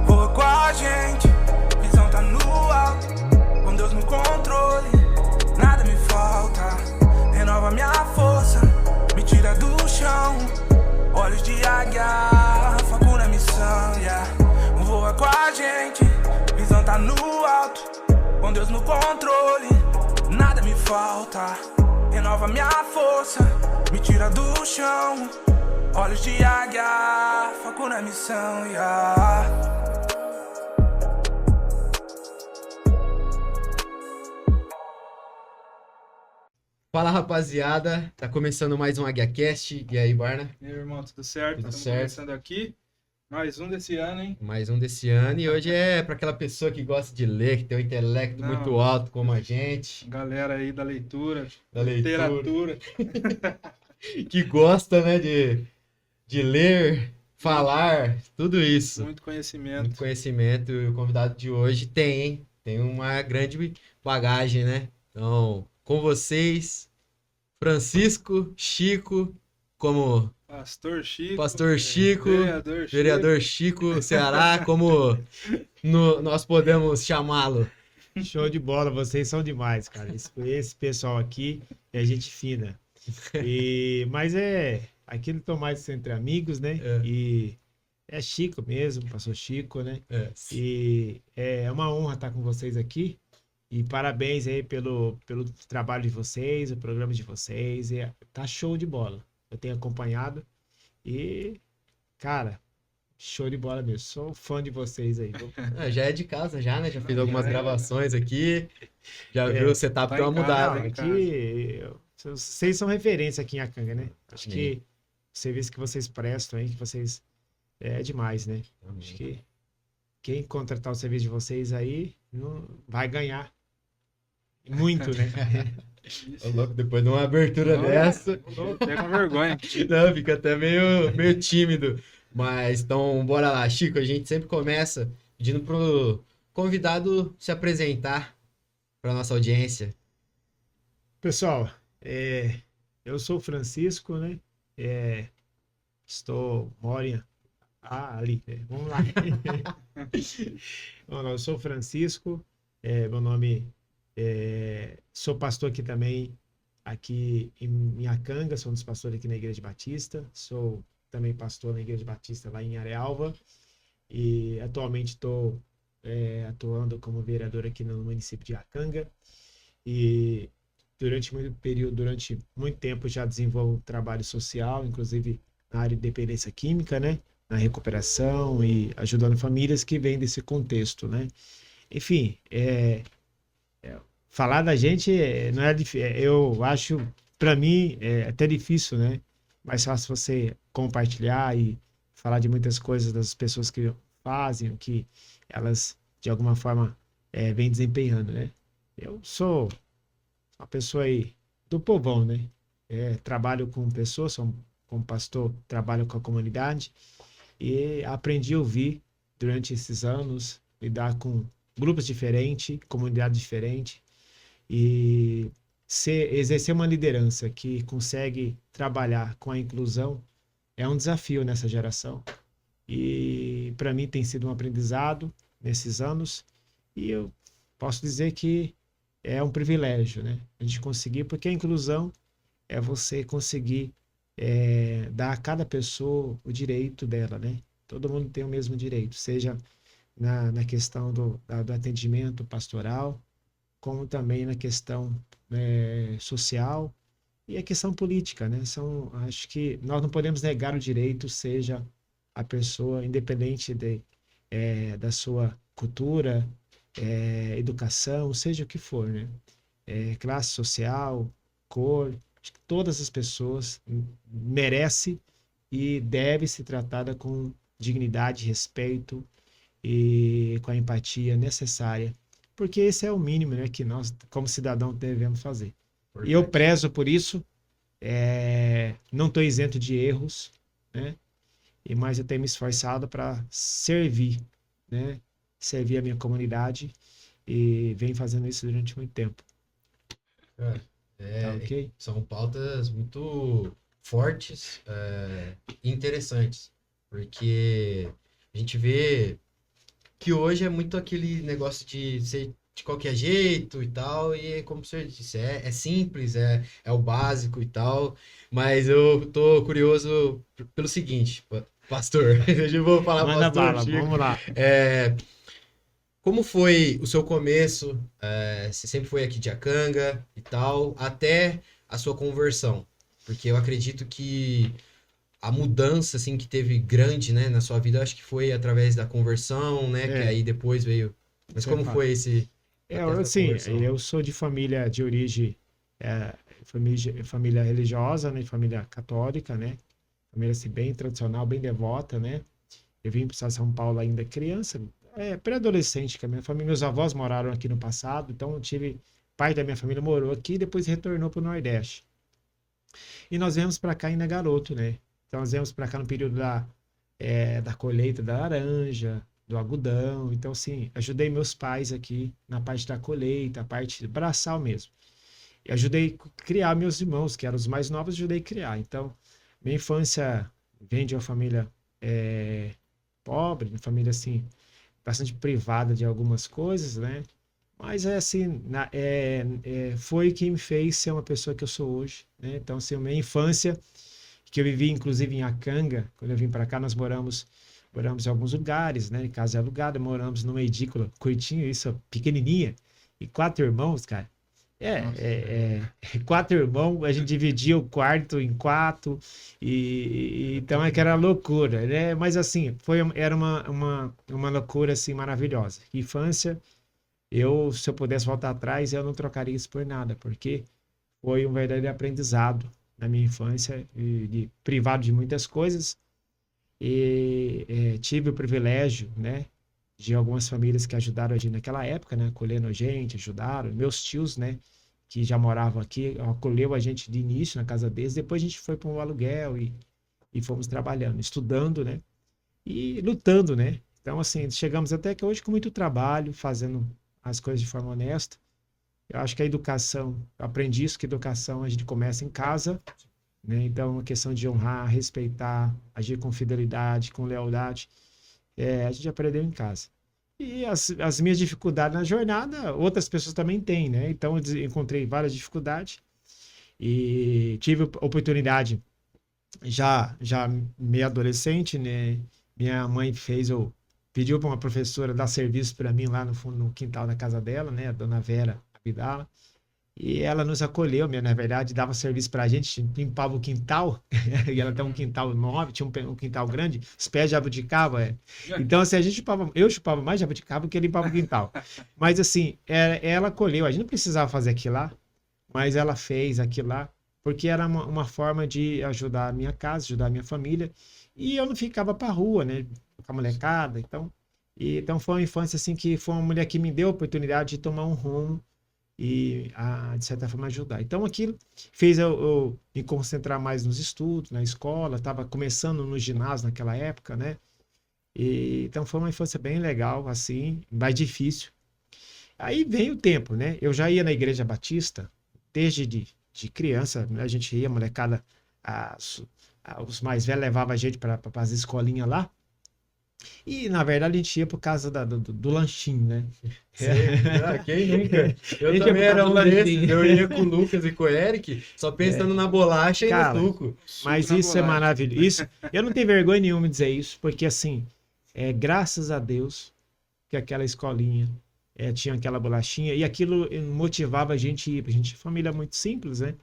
Voa com a gente, visão tá no alto, com Deus no controle, nada me falta. Renova minha força, me tira do chão. Olhos de águia, foco na missão, yeah. Voa com a gente, visão tá no alto, com Deus no controle, nada me falta. Renova minha força, me tira do chão. Olhos de águia, foco na missão, yeah. Fala, rapaziada, tá começando mais um AguiaCast. E aí, Barna? E aí, irmão, tudo certo? Tudo Estamos certo. começando aqui, mais um desse ano, hein? Mais um desse ano. E hoje é pra aquela pessoa que gosta de ler, que tem um intelecto Não. muito alto como a gente, Galera aí da leitura, da leitura, literatura. que gosta, né, de ler, falar, tudo isso. Muito conhecimento. Muito conhecimento. E o convidado de hoje tem, hein? Tem uma grande bagagem, né? Então, com vocês, Francisco Chico, como Pastor Chico. Pastor Chico, Vereador Chico. vereador Chico Ceará, como nós podemos chamá-lo. Show de bola, vocês são demais, cara. Esse pessoal aqui é gente fina. Mas aquilo tô mais entre amigos, né? É. E é Chico mesmo, pastor Chico, né? É. E é uma honra estar com vocês aqui. E parabéns aí pelo trabalho de vocês, o programa de vocês. Tá show de bola. Eu tenho acompanhado e, cara, show de bola mesmo. Sou fã de vocês aí. Já é de casa, já, né? Já fiz algumas gravações aqui. Já viu o setup Tá deu uma em casa, mudada. né? Aqui, vocês são referência aqui em Acanga, né? Acho Amém. que o serviço que vocês prestam aí, que vocês... É demais, né? Amém. Acho que quem contratar o serviço de vocês aí não vai ganhar muito, né? Ô, louco, depois de uma abertura Não, dessa, Tô até com vergonha. não, fica até meio tímido. Mas então, bora lá. Chico, a gente sempre começa pedindo pro convidado se apresentar pra nossa audiência. Pessoal, eu sou o Francisco, né? Moro ali, vamos lá. Vamos lá, eu sou o Francisco, meu nome sou pastor aqui também, aqui em Acanga, sou um dos pastores aqui na Igreja Batista, sou também pastor na Igreja Batista lá em Arealva e atualmente estou atuando como vereador aqui no município de Acanga e durante muito tempo já desenvolvo trabalho social, inclusive na área de dependência química, né? Na recuperação e ajudando famílias que vêm desse contexto, né? Enfim, falar da gente não é difícil, eu acho, para mim, é até difícil, né? Mais fácil você compartilhar e falar de muitas coisas das pessoas que fazem, o que elas, de alguma forma, vêm desempenhando, né? Eu sou uma pessoa aí do povão, né? Trabalho com pessoas, como pastor, trabalho com a comunidade e aprendi a ouvir durante esses anos, lidar com grupos diferentes, comunidades diferentes e exercer uma liderança que consegue trabalhar com a inclusão é um desafio nessa geração. E para mim tem sido um aprendizado nesses anos e eu posso dizer que é um privilégio, né? A gente conseguir, porque a inclusão é você conseguir dar a cada pessoa o direito dela, né? Todo mundo tem o mesmo direito, seja na questão do atendimento pastoral, como também na questão social e a questão política, né? Acho que nós não podemos negar o direito, seja a pessoa, independente da sua cultura, educação, seja o que for, né? Classe social, cor, acho que todas as pessoas merecem e devem ser tratadas com dignidade, respeito e com a empatia necessária, porque esse é o mínimo, né, que nós, como cidadão, devemos fazer. E eu prezo por isso, não estou isento de erros, né? Mas eu tenho me esforçado para servir, né? Servir a minha comunidade e venho fazendo isso durante muito tempo. Cara, Tá ok? são pautas muito fortes e interessantes. Porque a gente vê que hoje é muito aquele negócio de ser de qualquer jeito e tal, e como você disse, é simples, é o básico e tal, mas eu tô curioso pelo seguinte, pastor, eu vou falar Manda pastor bala, Chico. vamos lá. Como foi o seu começo? Você sempre foi aqui de Acanga e tal, até a sua conversão? Porque eu acredito que a mudança assim que teve grande, né, na sua vida, eu acho que foi através da conversão, né, que aí depois veio. Mas Você como fala. foi esse até essa Assim, conversão? eu sou de família de origem, família religiosa, né? Família católica, né? Família assim, bem tradicional, bem devota, né? Eu vim para São Paulo ainda criança, pré-adolescente, que a minha família, meus avós moraram aqui no passado, então eu tive, parte da minha família morou aqui e depois retornou para o Nordeste. E nós viemos para cá ainda garoto, né? Então nós viemos para cá no período da colheita da laranja, do algodão. Então, assim, ajudei meus pais aqui na parte da colheita, a parte braçal mesmo. E ajudei a criar meus irmãos, que eram os mais novos, ajudei a criar. Então, minha infância vem de uma família pobre, uma família, assim, bastante privada de algumas coisas, né? Mas é assim, foi quem me fez ser uma pessoa que eu sou hoje, né? Então, assim, minha infância, que eu vivi inclusive em Acanga, quando eu vim para cá, nós moramos em alguns lugares, né? Casa alugada, moramos numa edícula, curtinho, isso, pequenininha, e 4 irmãos, cara. Quatro irmãos, a gente dividia o quarto em 4, então é que era loucura, né? Mas assim, era uma loucura assim maravilhosa. Infância, se eu pudesse voltar atrás, eu não trocaria isso por nada, porque foi um verdadeiro aprendizado na minha infância, privado de muitas coisas, e tive o privilégio, né, de algumas famílias que ajudaram a gente naquela época, né, acolhendo a gente, ajudaram, meus tios, né, que já moravam aqui, acolheu a gente de início na casa deles, depois a gente foi para um aluguel e fomos trabalhando, estudando, né, e lutando, né. Então, assim, chegamos até que hoje com muito trabalho, fazendo as coisas de forma honesta. Eu acho que a educação, eu aprendi isso, que a educação a gente começa em casa, né? Então, a questão de honrar, respeitar, agir com fidelidade, com lealdade, a gente aprendeu em casa. E as minhas dificuldades na jornada, outras pessoas também têm, né? Então, eu encontrei várias dificuldades e tive oportunidade, já meio adolescente, né? Minha mãe pediu para uma professora dar serviço para mim lá no fundo, no quintal da casa dela, né? A dona Vera Abdala. E ela nos acolheu, na verdade, dava serviço pra gente, limpava o quintal, e ela tem um quintal enorme, tinha um quintal grande, os pés de jabuticaba. Então, assim, eu chupava mais jabuticaba do que limpava o quintal. Mas, assim, ela acolheu, a gente não precisava fazer aquilo lá, mas ela fez aquilo lá, porque era uma forma de ajudar a minha casa, ajudar a minha família, e eu não ficava pra rua, né, com a molecada, então foi uma infância, assim, que foi uma mulher que me deu a oportunidade de tomar um rumo, e de certa forma ajudar. Então aquilo fez eu me concentrar mais nos estudos, na escola, estava começando no ginásio naquela época, né? Então foi uma infância bem legal, assim, mais difícil. Aí veio o tempo, né? Eu já ia na igreja batista, desde de criança, né? A gente ia, molecada, os mais velhos levavam a gente para as escolinhas lá. E, na verdade, a gente ia por causa do lanchinho, né? Quem nunca? Eu também era um desses. Eu ia com o Lucas e com o Eric, só pensando na bolacha e Cara, no suco. Mas isso é maravilhoso. Eu não tenho vergonha nenhuma de dizer isso, porque, assim, graças a Deus que aquela escolinha tinha aquela bolachinha, e aquilo motivava a gente a ir. A gente é família muito simples, né?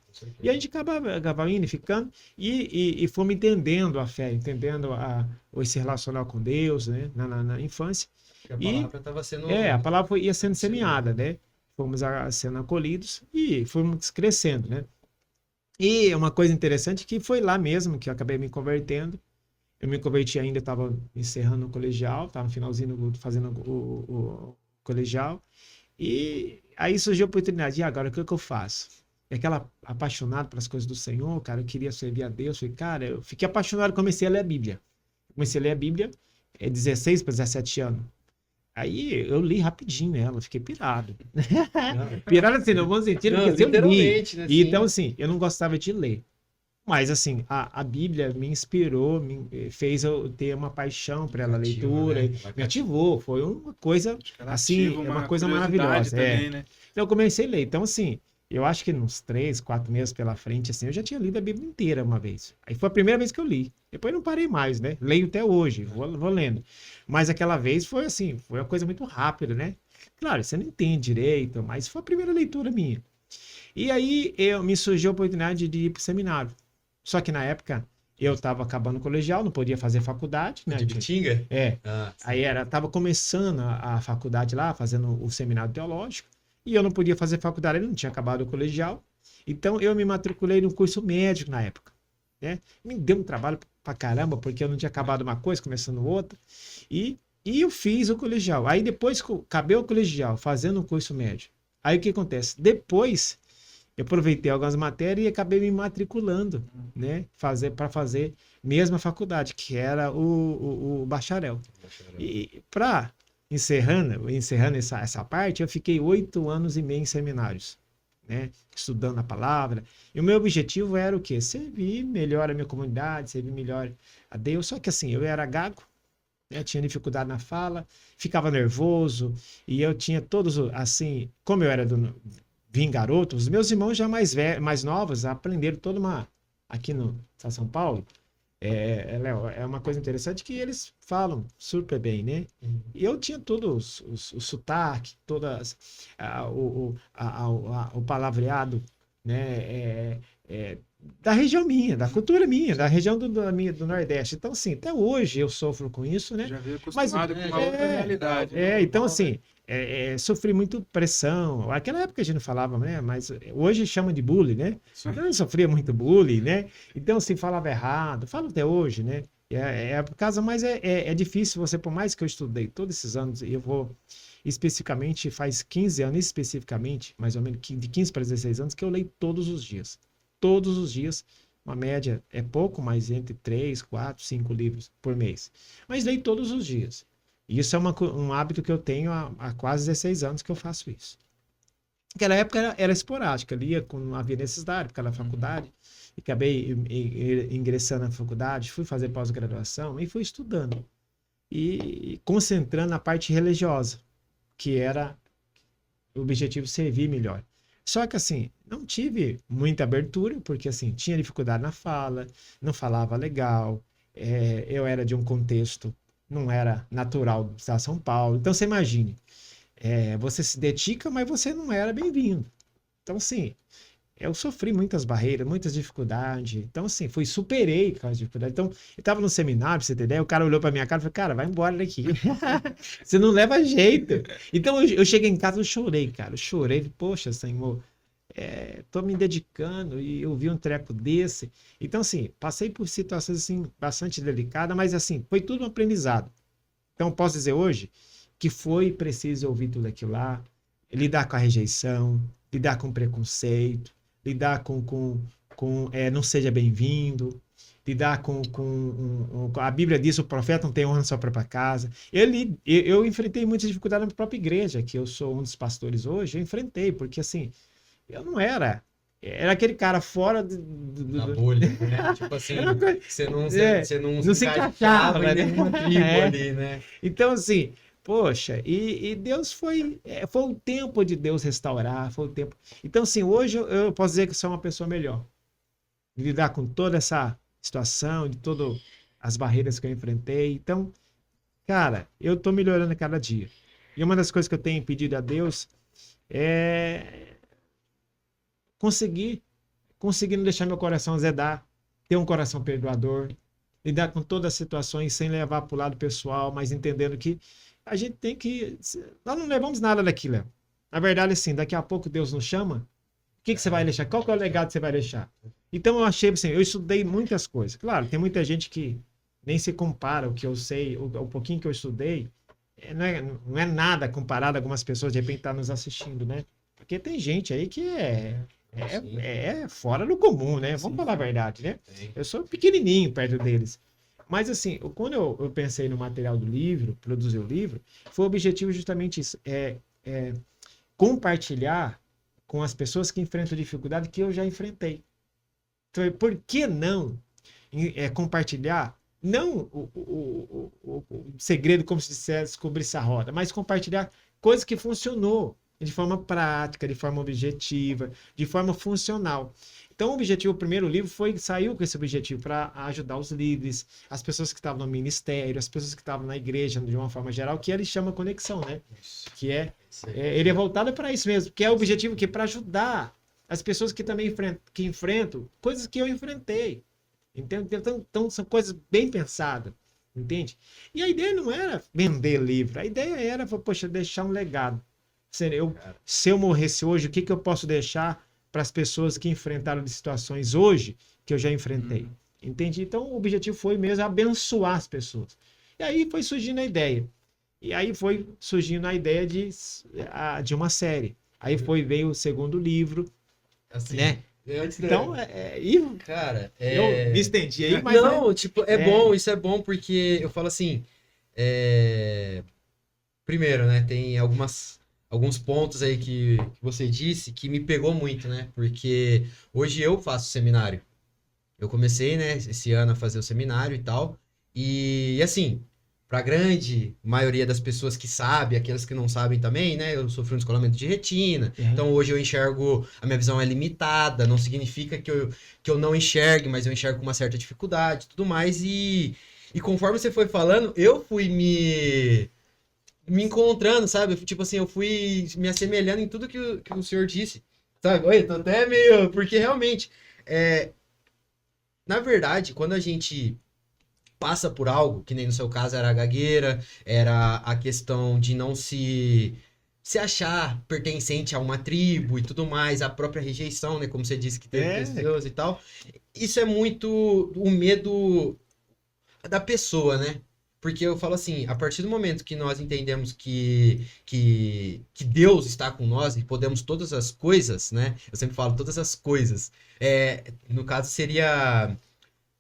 E a gente acabava indo e ficando, e fomos entendendo a fé, entendendo esse relacionar com Deus, né? Na infância. A palavra estava sendo... a palavra ia sendo semeada, né? Fomos sendo acolhidos e fomos crescendo, né? E uma coisa interessante que foi lá mesmo que eu acabei me convertendo. Eu me converti ainda, estava encerrando o colegial, estava no finalzinho fazendo o colegial, e aí surgiu a oportunidade, e agora o que eu faço? E aquela apaixonado pelas coisas do Senhor, cara, eu queria servir a Deus, falei, cara, eu fiquei apaixonado, comecei a ler a Bíblia. Comecei a ler a Bíblia, 16 para 17 anos. Aí eu li rapidinho ela, fiquei pirado. Pirado assim, no bom sentido, porque eu li. Literalmente, né? E, então, assim, eu não gostava de ler. Mas, assim, a Bíblia me inspirou, fez eu ter uma paixão pela Cativa, leitura, né? me Vai ativou. Foi uma coisa, Acho que ela assim, ativa é uma uma coisa curiosidade maravilhosa. também, né? Então, eu comecei a ler. Então, assim, eu acho que uns 3, 4 meses pela frente, assim, eu já tinha lido a Bíblia inteira uma vez. Aí foi a primeira vez que eu li. Depois não parei mais, né? Leio até hoje, vou lendo. Mas aquela vez foi assim, foi uma coisa muito rápida, né? Claro, você não entende direito, mas foi a primeira leitura minha. E aí me surgiu a oportunidade de ir para o seminário. Só que na época eu estava acabando o colegial, não podia fazer faculdade, né? De Bitinga? É. Ah, sim. Aí tava começando a faculdade lá, fazendo o seminário teológico, e eu não podia fazer faculdade, eu não tinha acabado o colegial. Então eu me matriculei no curso médico na época, né? Me deu um trabalho pra caramba, porque eu não tinha acabado uma coisa, começando outra. E eu fiz o colegial. Aí depois que eu acabei o colegial, fazendo o curso médio, aí o que acontece? Depois eu aproveitei algumas matérias e acabei me matriculando, né? Para fazer mesmo a faculdade, que era o bacharel. E para encerrando essa parte, eu fiquei 8 anos e meio em seminários, né? Estudando a palavra. E o meu objetivo era o quê? Servir melhor a minha comunidade, servir melhor a Deus. Só que assim, eu era gago, né? Tinha dificuldade na fala, ficava nervoso, e eu tinha todos, assim, como eu era vim garoto, os meus irmãos já mais novos aprenderam toda uma, aqui no São Paulo, Léo, é uma coisa interessante que eles falam super bem, né? E eu tinha todos o sotaque, todas o palavreado, né? Da região minha, da cultura minha, da região do Nordeste. Então, assim, até hoje eu sofro com isso, né? Já veio Mas, acostumado com uma outra realidade. então, assim, sofri muito pressão. Naquela época a gente não falava, né? Mas hoje chama de bullying, né? Então, eu sofria muito bullying, né? Então, assim, falava errado. Falo até hoje, né? Por causa, mas é difícil você, por mais que eu estudei todos esses anos, e eu vou especificamente, faz 15 anos especificamente, mais ou menos de 15 para 16 anos, que eu leio todos os dias. Todos os dias. Uma média é pouco, mas entre 3, 4, 5 livros por mês. Mas leio todos os dias. E isso é um hábito que eu tenho há quase 16 anos que eu faço isso. Naquela época era esporádica, lia quando não havia necessidade, porque era na faculdade. E acabei ingressando na faculdade, fui fazer pós-graduação e fui estudando. E concentrando na parte religiosa, que era o objetivo servir melhor. Só que assim, não tive muita abertura, porque assim, tinha dificuldade na fala, não falava legal, eu era de um contexto, não era natural do estado de São Paulo. Então você imagine, você se dedica, mas você não era bem-vindo. Então assim, eu sofri muitas barreiras, muitas dificuldades. Então assim, superei aquelas dificuldades. Então, eu estava no seminário, pra você ter ideia, o cara olhou pra minha cara e falou, cara, vai embora daqui. Você não leva jeito. Então eu cheguei em casa, eu chorei, cara. Eu chorei, poxa, Senhor, tô me dedicando e eu vi um treco desse. Então assim, passei por situações assim, bastante delicadas, mas assim, foi tudo um aprendizado. Então posso dizer hoje que foi preciso ouvir tudo aquilo lá, lidar com a rejeição, lidar com preconceito, lidar com não seja bem-vindo, lidar com a Bíblia diz, o profeta não tem honra na sua própria casa. Eu enfrentei muitas dificuldades na própria igreja, que eu sou um dos pastores hoje, eu enfrentei, porque assim, eu não era aquele cara fora da bolha, né? Tipo assim, você não se encaixava, em nenhuma tribo ali, né? Então assim, poxa, e Deus foi o tempo de Deus restaurar, foi o tempo. Então, assim, hoje eu posso dizer que sou uma pessoa melhor. Lidar com toda essa situação, de todas as barreiras que eu enfrentei. Então, cara, eu tô melhorando a cada dia. E uma das coisas que eu tenho pedido a Deus é conseguir não deixar meu coração azedar, ter um coração perdoador, lidar com todas as situações sem levar para o lado pessoal, mas entendendo que a gente tem que... Nós não levamos nada daqui, Léo. Na verdade, assim, daqui a pouco Deus nos chama. O que você vai deixar? Qual que é o legado que você vai deixar? Então, eu achei, assim, eu estudei muitas coisas. Claro, tem muita gente que nem se compara o que eu sei, o pouquinho que eu estudei, não é nada comparado a algumas pessoas, de repente, tá nos assistindo, né? Porque tem gente aí que é fora do comum, né? Vamos falar a verdade, né? Eu sou pequenininho perto deles. Mas assim, quando eu pensei no material do livro, produzir o livro, foi o objetivo justamente isso, compartilhar com as pessoas que enfrentam dificuldade que eu já enfrentei. por que não compartilhar, não o segredo, como se dissesse, descobrir essa roda, mas compartilhar coisas que funcionou de forma prática, de forma objetiva, de forma funcional. Então, o objetivo, o primeiro livro saiu com esse objetivo para ajudar os líderes, as pessoas que estavam no ministério, as pessoas que estavam na igreja, de uma forma geral, que ele chama conexão, né? Que ele é voltado para isso mesmo, que é o objetivo que para ajudar as pessoas que também enfrentam coisas que eu enfrentei. Entende? Então, são coisas bem pensadas, entende? E a ideia não era vender livro, a ideia era, poxa, deixar um legado. Se eu morresse hoje, o que eu posso deixar para as pessoas que enfrentaram situações hoje que eu já enfrentei? Entende? Então, o objetivo foi mesmo abençoar as pessoas. E aí foi surgindo a ideia. E aí foi surgindo a ideia de uma série. Aí veio o segundo livro, Assim, né? Então, cara, eu me estendi aí, mas... Não, bom, isso é bom porque eu falo assim, primeiro, né, tem alguns pontos aí que você disse que me pegou muito, né, porque hoje eu faço seminário. Eu comecei, né, esse ano a fazer o seminário e tal, e assim, para a grande maioria das pessoas que sabem, aquelas que não sabem também, né? Eu sofri um descolamento de retina, então hoje eu enxergo, a minha visão é limitada, não significa que eu não enxergue, mas eu enxergo com uma certa dificuldade e tudo mais, e conforme você foi falando, eu fui me encontrando, sabe? Tipo assim, eu fui me assemelhando em tudo que o senhor disse, sabe? Oi, tô até meio... Porque realmente, na verdade, quando a gente passa por algo, que nem no seu caso era a gagueira, era a questão de não se achar pertencente a uma tribo e tudo mais, a própria rejeição, né, como você disse que teve pessoas e tal, isso é muito o medo da pessoa, né, porque eu falo assim, a partir do momento que nós entendemos que Deus está com nós e podemos todas as coisas, né, eu sempre falo todas as coisas, no caso seria...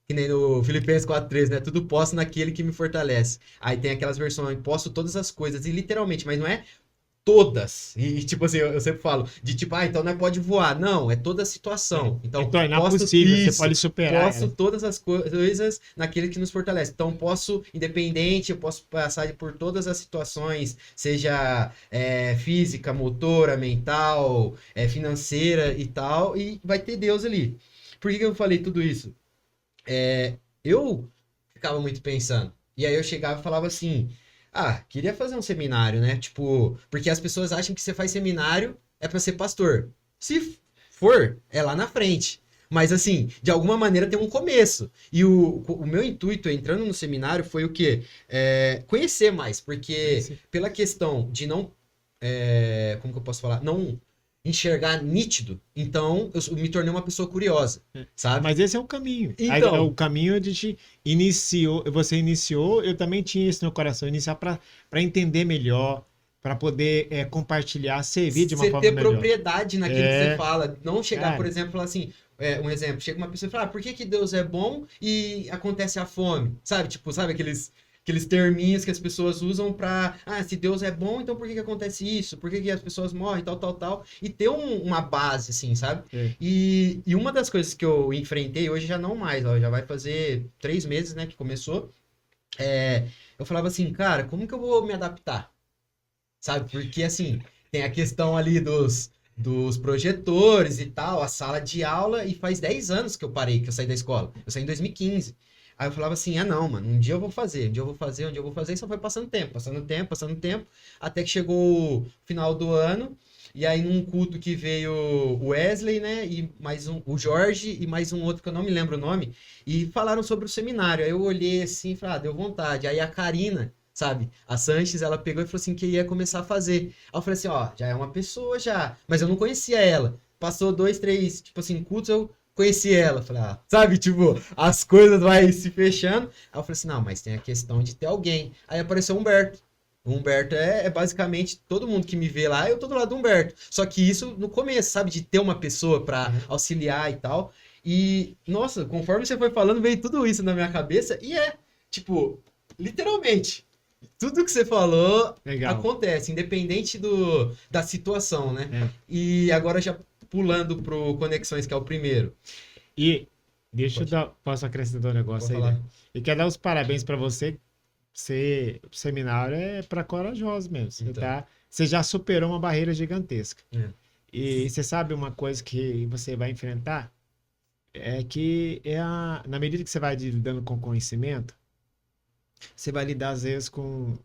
Que nem no Filipenses 4:13, né? Tudo posso naquele que me fortalece. Aí tem aquelas versões, posso todas as coisas, e literalmente, mas não é todas. E tipo assim, eu sempre falo, de tipo, então não é pode voar. Não, é toda a situação. Então, tornar possível, você pode superar. Posso todas as coisas naquele que nos fortalece. Então, posso, independente, eu posso passar por todas as situações, seja física, motora, mental, financeira e tal, e vai ter Deus ali. Por que eu falei tudo isso? Eu ficava muito pensando. E aí eu chegava e falava assim, queria fazer um seminário, né? Tipo, porque as pessoas acham que você faz seminário é pra ser pastor. Se for, é lá na frente. Mas assim, de alguma maneira tem um começo. E o meu intuito entrando no seminário foi o quê? Conhecer mais. Porque pela questão de não... como que eu posso falar? Não... enxergar nítido, então eu me tornei uma pessoa curiosa, sabe? Mas esse é o caminho. Então, o caminho você iniciou, eu também tinha isso no coração, iniciar para entender melhor, para poder compartilhar, servir de uma forma melhor. Você ter propriedade naquilo que você fala, não chegar, por exemplo, falar assim, um exemplo, chega uma pessoa e fala, por que Deus é bom e acontece a fome? Sabe, tipo, sabe aqueles terminhos que as pessoas usam pra... se Deus é bom, então por que acontece isso? Por que as pessoas morrem, tal? E ter uma base, assim, sabe? E uma das coisas que eu enfrentei, hoje já não mais, ó, já vai fazer 3 meses, né, que começou, eu falava assim, cara, como que eu vou me adaptar? Sabe? Porque, assim, tem a questão ali dos projetores e tal, a sala de aula, e faz 10 anos que eu parei, que eu saí da escola. Eu saí em 2015. Aí eu falava assim, não, mano, um dia eu vou fazer, e só foi passando tempo, até que chegou o final do ano, e aí num culto que veio o Wesley, né, e mais o Jorge, e mais um outro que eu não me lembro o nome, e falaram sobre o seminário, aí eu olhei assim e falei, deu vontade, aí a Karina, sabe, a Sanches, ela pegou e falou assim que ia começar a fazer, aí eu falei assim, já é uma pessoa já, mas eu não conhecia ela, passou 2, 3, tipo assim, cultos, eu conheci ela, falei, sabe, tipo, as coisas vai se fechando. Aí eu falei assim, não, mas tem a questão de ter alguém. Aí apareceu o Humberto. O Humberto é basicamente todo mundo que me vê lá, eu tô do lado do Humberto. Só que isso no começo, sabe, de ter uma pessoa pra auxiliar e tal. E, nossa, conforme você foi falando, veio tudo isso na minha cabeça. E tipo, literalmente, tudo que você falou acontece, independente da situação, né? E agora já... pulando pro Conexões, que é o primeiro. E Posso acrescentar um negócio Pode aí, falar. né? E quero dar os parabéns para você. O seminário é para corajosos mesmo. Então. Você já superou uma barreira gigantesca. É. E você sabe uma coisa que você vai enfrentar? É que na medida que você vai lidando com conhecimento, você vai lidar às vezes com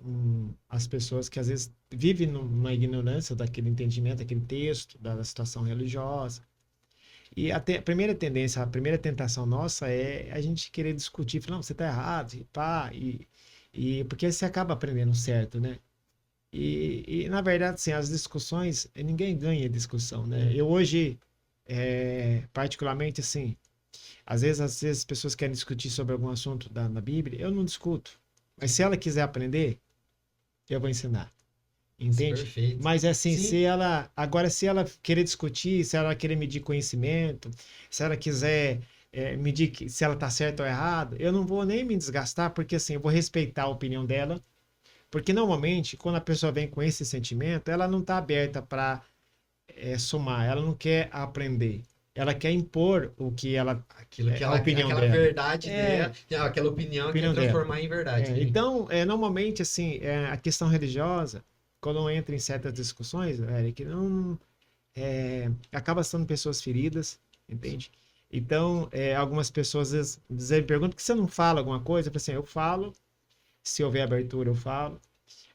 as pessoas que às vezes vivem numa ignorância daquele entendimento, daquele texto, da situação religiosa. E a primeira tendência, a primeira tentação nossa é a gente querer discutir, falar, não, você está errado, e pá, porque você acaba aprendendo certo, né? Na verdade, assim, as discussões, ninguém ganha discussão, né? Eu hoje, particularmente, assim, às vezes as pessoas querem discutir sobre algum assunto na Bíblia, eu não discuto. Mas se ela quiser aprender, eu vou ensinar. Entende? Perfeito. Mas assim, Sim. se ela querer discutir, se ela querer medir conhecimento, se ela quiser medir se ela tá certa ou errado, eu não vou nem me desgastar, porque assim, eu vou respeitar a opinião dela, porque normalmente, quando a pessoa vem com esse sentimento, ela não tá aberta para somar, ela não quer aprender. Ela quer impor o que ela. Aquilo que a ela, opinião aquela dela. verdade dela, aquela opinião quer transformar em verdade. Então, normalmente, assim, a questão religiosa, quando entra em certas discussões, que não acaba sendo pessoas feridas, entende? Então, algumas pessoas às vezes me perguntam por que você não fala alguma coisa? Eu falo assim, eu falo, se houver abertura eu falo,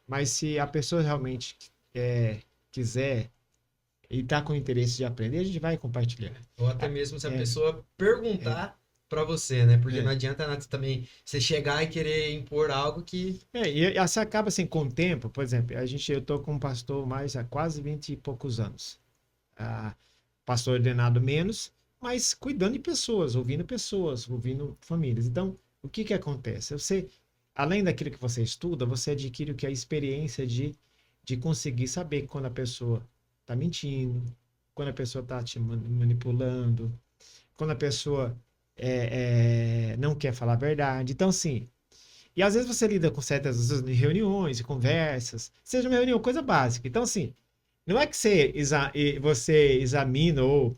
mas se a pessoa realmente quiser e está com interesse de aprender, a gente vai compartilhar. Ou até mesmo se a pessoa perguntar para você, né? Porque não adianta nada também você chegar e querer impor algo que... E você acaba assim, com o tempo, por exemplo, eu tô com um pastor mais há quase 20 e poucos anos. Pastor ordenado menos, mas cuidando de pessoas, ouvindo famílias. Então, o que acontece? Você, além daquilo que você estuda, você adquire o que é a experiência de conseguir saber quando a pessoa está mentindo, quando a pessoa está te manipulando, quando a pessoa não quer falar a verdade. Então, assim, e às vezes você lida com certas reuniões e conversas, seja uma reunião, coisa básica. Então, assim, não é que você examina ou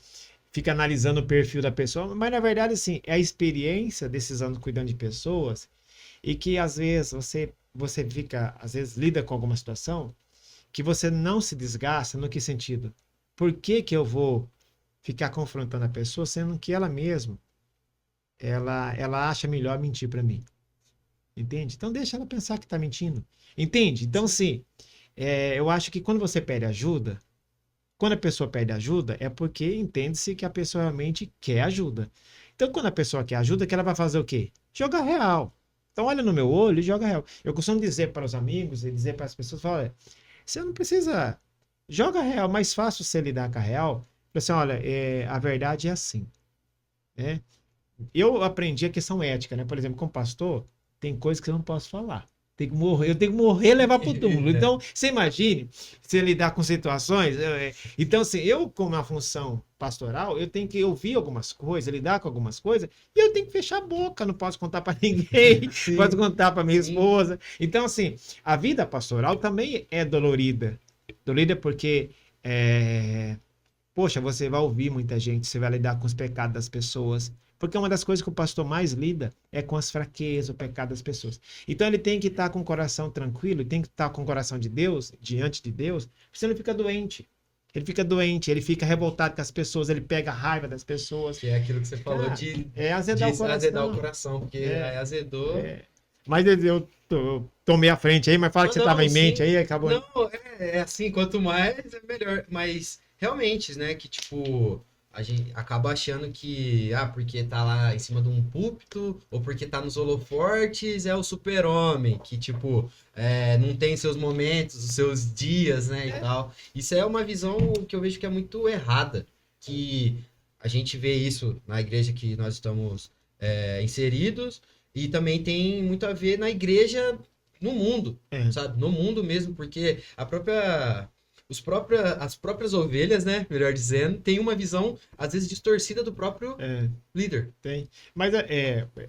fica analisando o perfil da pessoa, mas na verdade, assim, é a experiência desses anos cuidando de pessoas e que às vezes você fica, às vezes lida com alguma situação que você não se desgasta, no que sentido? Por que eu vou ficar confrontando a pessoa, sendo que ela mesma, ela acha melhor mentir para mim? Entende? Então deixa ela pensar que tá mentindo. Entende? Então, sim, eu acho que quando você pede ajuda, quando a pessoa pede ajuda, é porque entende-se que a pessoa realmente quer ajuda. Então, quando a pessoa quer ajuda, que ela vai fazer o quê? Jogar real. Então, olha no meu olho e joga real. Eu costumo dizer para os amigos e dizer para as pessoas, olha, você não precisa... Joga real, mais fácil você lidar com a real. Assim, olha, a verdade é assim, né? Eu aprendi a questão ética, né? Por exemplo, como pastor, tem coisas que eu não posso falar. Eu tenho que morrer e levar pro túmulo. Então, você imagine você lidar com situações. Então, assim, eu, como uma função pastoral, eu tenho que ouvir algumas coisas, lidar com algumas coisas, e eu tenho que fechar a boca, não posso contar para ninguém, não posso contar para minha esposa. Então, assim, a vida pastoral também é dolorida. Dolorida porque, poxa, você vai ouvir muita gente, você vai lidar com os pecados das pessoas. Porque uma das coisas que o pastor mais lida é com as fraquezas, o pecado das pessoas. Então ele tem que estar com o coração tranquilo, tem que estar com o coração de Deus, diante de Deus, senão ele fica doente. Ele fica doente, ele fica revoltado com as pessoas, ele pega a raiva das pessoas. Que é aquilo que você falou de azedar o coração, porque aí azedou. Mas eu tomei a frente aí, mas fala que você estava em mente aí, acabou. Não, é assim, quanto mais é melhor. Mas realmente, né, que tipo... A gente acaba achando que, porque tá lá em cima de um púlpito, ou porque tá nos holofortes, é o super-homem, que, tipo, não tem seus momentos, os seus dias, né, e tal. Isso é uma visão que eu vejo que é muito errada, que a gente vê isso na igreja que nós estamos inseridos, e também tem muito a ver na igreja no mundo, sabe? No mundo mesmo, porque as próprias ovelhas, né, melhor dizendo, tem uma visão, às vezes, distorcida do próprio líder. Tem.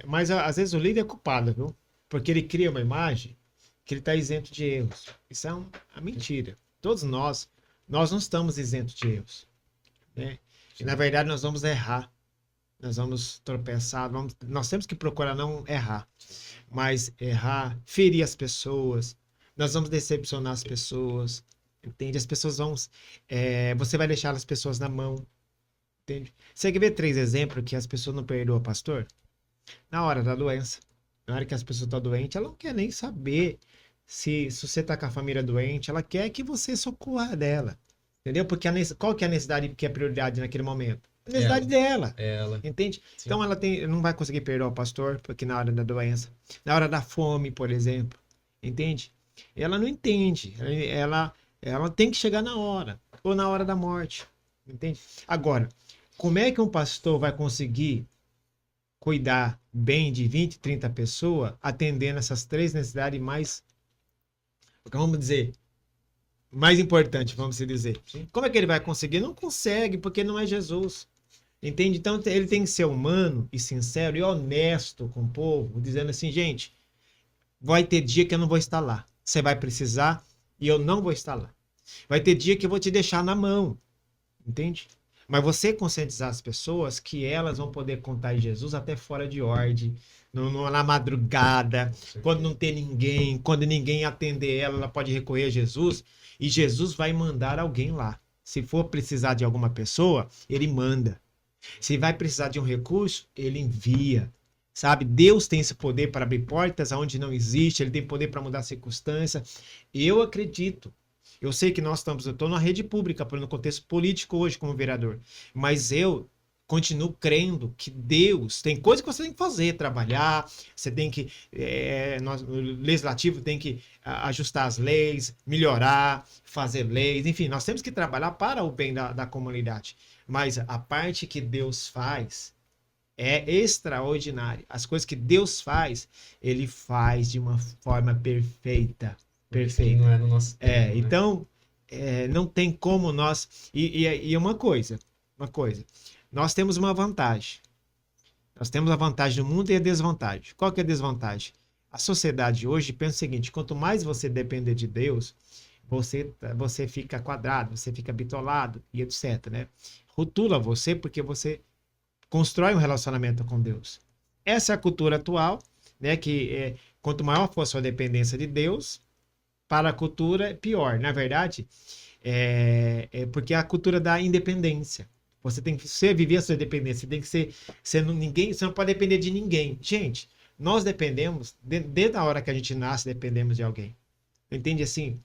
Mas às vezes o líder é culpado, viu? Porque ele cria uma imagem que ele está isento de erros. Isso é uma mentira. Todos nós não estamos isentos de erros, né? E, na verdade, nós vamos errar. nós vamos tropeçar, nós temos que procurar não errar, mas errar, ferir as pessoas, nós vamos decepcionar as pessoas, entende? As pessoas vão, você vai deixar as pessoas na mão, entende? Você quer ver 3 exemplos que as pessoas não perdoam, pastor? Na hora da doença, na hora que as pessoas estão doentes, ela não quer nem saber se você está com a família doente, ela quer que você socorra dela, entendeu? Porque qual que é a necessidade que é prioridade naquele momento? A necessidade dela. Ela. Entende? Sim. Então ela não vai conseguir perdoar o pastor, porque na hora da doença, na hora da fome, por exemplo, entende? Ela não entende. Ela tem que chegar na hora, ou na hora da morte, entende? Agora, como é que um pastor vai conseguir cuidar bem de 20, 30 pessoas, atendendo essas 3 necessidades mais, vamos dizer, mais importante, vamos dizer. Sim. Como é que ele vai conseguir? Não consegue, porque não é Jesus. Entende? Então ele tem que ser humano e sincero e honesto com o povo, dizendo assim, gente, vai ter dia que eu não vou estar lá. Você vai precisar e eu não vou estar lá. Vai ter dia que eu vou te deixar na mão. Entende? Mas você conscientizar as pessoas que elas vão poder contar em Jesus até fora de ordem, na madrugada, quando não tem ninguém, quando ninguém atender ela, ela pode recorrer a Jesus e Jesus vai mandar alguém lá. Se for precisar de alguma pessoa, ele manda. Se vai precisar de um recurso, ele envia. Sabe? Deus tem esse poder para abrir portas onde não existe, ele tem poder para mudar a circunstância. Eu acredito. Eu sei que eu estou na rede pública, no contexto político hoje como vereador, mas eu continuo crendo que Deus tem coisa que você tem que fazer, trabalhar, você tem que, o legislativo tem que ajustar as leis, melhorar, fazer leis, enfim, nós temos que trabalhar para o bem da comunidade, mas a parte que Deus faz é extraordinária. As coisas que Deus faz, ele faz de uma forma perfeita. Perfeito. Não é no nosso tempo, né? Então, não tem como nós... E uma coisa, nós temos uma vantagem. Nós temos a vantagem do mundo e a desvantagem. Qual que é a desvantagem? A sociedade hoje pensa o seguinte, quanto mais você depender de Deus, você fica quadrado, você fica bitolado e etc, né? Rotula você porque você constrói um relacionamento com Deus. Essa é a cultura atual, né? Que quanto maior for a sua dependência de Deus, para a cultura, pior. Na verdade, porque é a cultura da independência. Você tem que viver a sua independência. Você tem que ser ninguém. Você não pode depender de ninguém. Gente, nós dependemos, desde a hora que a gente nasce, dependemos de alguém. Entende? Assim,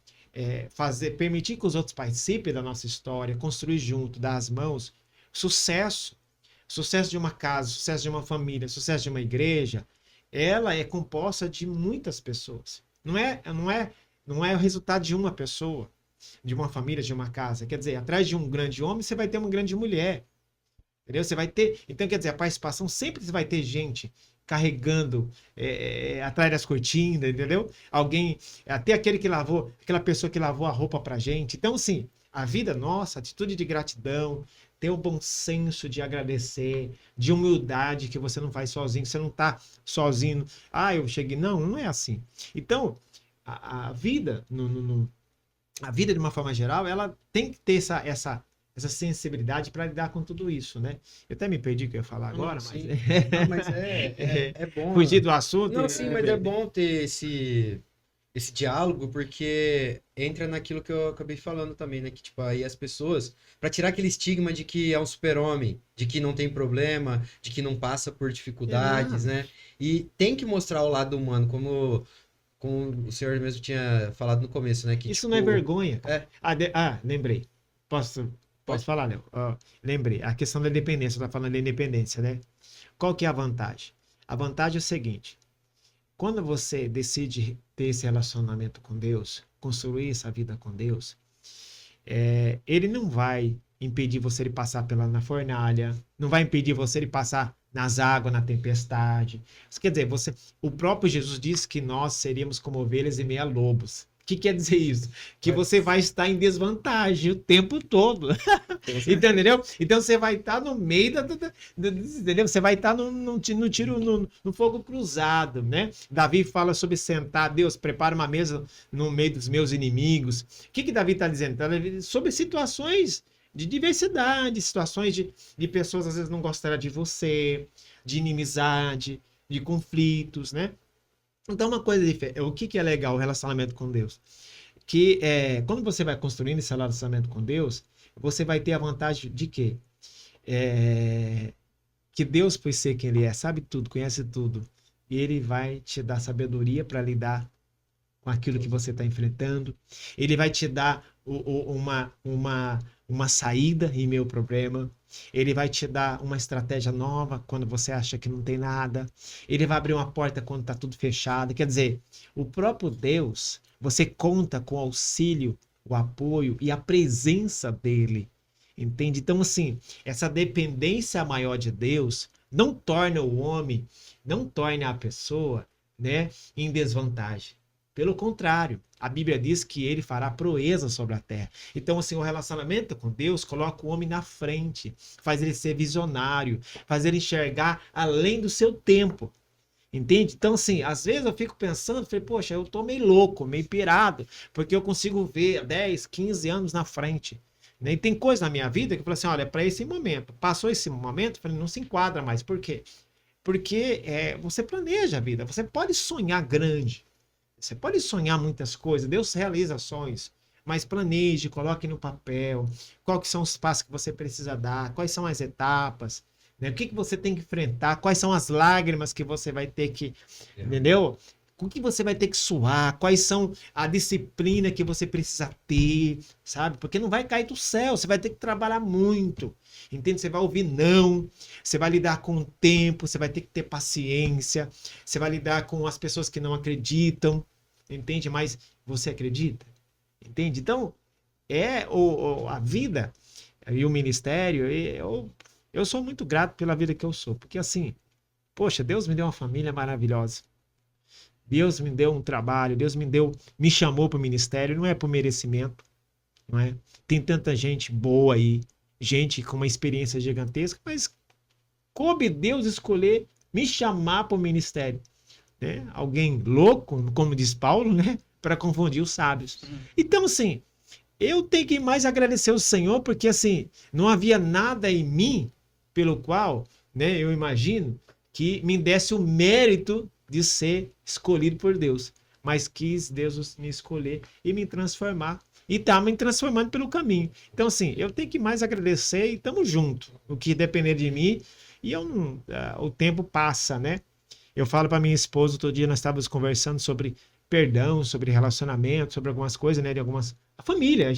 permitir que os outros participem da nossa história, construir junto, dar as mãos. Sucesso de uma casa, sucesso de uma família, sucesso de uma igreja, ela é composta de muitas pessoas. Não é o resultado de uma pessoa, de uma família, de uma casa. Quer dizer, atrás de um grande homem, você vai ter uma grande mulher. Entendeu? Você vai ter... Então, quer dizer, a participação sempre vai ter gente carregando atrás das cortinas, entendeu? Alguém, até aquela pessoa que lavou a roupa pra gente. Então, assim, a vida nossa, atitude de gratidão, ter o bom senso de agradecer, de humildade, que você não faz sozinho, você não tá sozinho. Eu cheguei... Não é assim. Então... A vida, a vida de uma forma geral, ela tem que ter essa sensibilidade para lidar com tudo isso, né? Eu até me perdi o que eu ia falar agora, mas é bom. Fugir do assunto. Não, sim, mas é bom ter esse diálogo, porque entra naquilo que eu acabei falando também, né? Que, tipo, aí as pessoas, para tirar aquele estigma de que é um super-homem, de que não tem problema, de que não passa por dificuldades, né? E tem que mostrar o lado humano, como o senhor mesmo tinha falado no começo, né? Que, isso tipo, não é vergonha. Lembrei. Posso falar, Léo? Lembrei. A questão da independência, você tá falando da independência, né? Qual que é a vantagem? A vantagem é o seguinte. Quando você decide ter esse relacionamento com Deus, construir essa vida com Deus, ele não vai impedir você de passar na fornalha, não vai impedir você de passar nas águas, na tempestade. Isso quer dizer, o próprio Jesus disse que nós seríamos como ovelhas e meia lobos. O que quer dizer isso? Que você vai estar em desvantagem o tempo todo. Entendeu? Então você vai estar no meio entendeu? Você vai estar no fogo cruzado, né? Davi fala sobre sentar, Deus prepara uma mesa no meio dos meus inimigos. O que Davi está dizendo? Sobre situações de diversidade, situações de pessoas às vezes não gostarem de você, de inimizade, de conflitos, né? Então, uma coisa diferente. O que é legal o relacionamento com Deus? Que quando você vai construindo esse relacionamento com Deus, você vai ter a vantagem de quê? Que Deus, por ser quem Ele é, sabe tudo, conhece tudo, e Ele vai te dar sabedoria para lidar com aquilo que você está enfrentando. Ele vai te dar uma saída em meio ao problema. Ele vai te dar uma estratégia nova quando você acha que não tem nada. Ele vai abrir uma porta quando está tudo fechado. Quer dizer, o próprio Deus, você conta com o auxílio, o apoio e a presença dele. Entende? Então, assim, essa dependência maior de Deus não torna o homem, não torna a pessoa, né, em desvantagem. Pelo contrário, a Bíblia diz que ele fará proeza sobre a terra. Então, assim, o relacionamento com Deus coloca o homem na frente, faz ele ser visionário, faz ele enxergar além do seu tempo. Entende? Então, assim, às vezes eu fico pensando, falei, poxa, eu tô meio louco, meio pirado, porque eu consigo ver 10, 15 anos na frente. Né? E tem coisa na minha vida que eu falo assim, olha, para esse momento, passou esse momento, eu falei, não se enquadra mais. Por quê? Porque você planeja a vida, você pode sonhar grande. Você pode sonhar muitas coisas, Deus realiza sonhos, mas planeje, coloque no papel, quais são os passos que você precisa dar, quais são as etapas, né? O que você tem que enfrentar, quais são as lágrimas que você vai ter que, entendeu? O que você vai ter que suar, quais são a disciplina que você precisa ter, sabe? Porque não vai cair do céu, você vai ter que trabalhar muito, entende? Você vai ouvir não, você vai lidar com o tempo, você vai ter que ter paciência, você vai lidar com as pessoas que não acreditam, entende? Mas você acredita? Entende? Então, a vida e o ministério, eu sou muito grato pela vida que eu sou, porque assim, poxa, Deus me deu uma família maravilhosa. Deus me deu um trabalho, Deus me chamou para o ministério, não é por merecimento, não é? Tem tanta gente boa aí, gente com uma experiência gigantesca, mas coube Deus escolher me chamar para o ministério. Né? Alguém louco, como diz Paulo, né? Para confundir os sábios. Então, assim, eu tenho que mais agradecer ao Senhor, porque assim, não havia nada em mim pelo qual, né, eu imagino, que me desse o mérito de ser escolhido por Deus. Mas quis Deus me escolher e me transformar. E tá me transformando pelo caminho. Então, assim, eu tenho que mais agradecer e estamos juntos. O que depender de mim. E o tempo passa, né? Eu falo para minha esposa, outro dia nós estávamos conversando sobre perdão, sobre relacionamento, sobre algumas coisas, né? De algumas... A família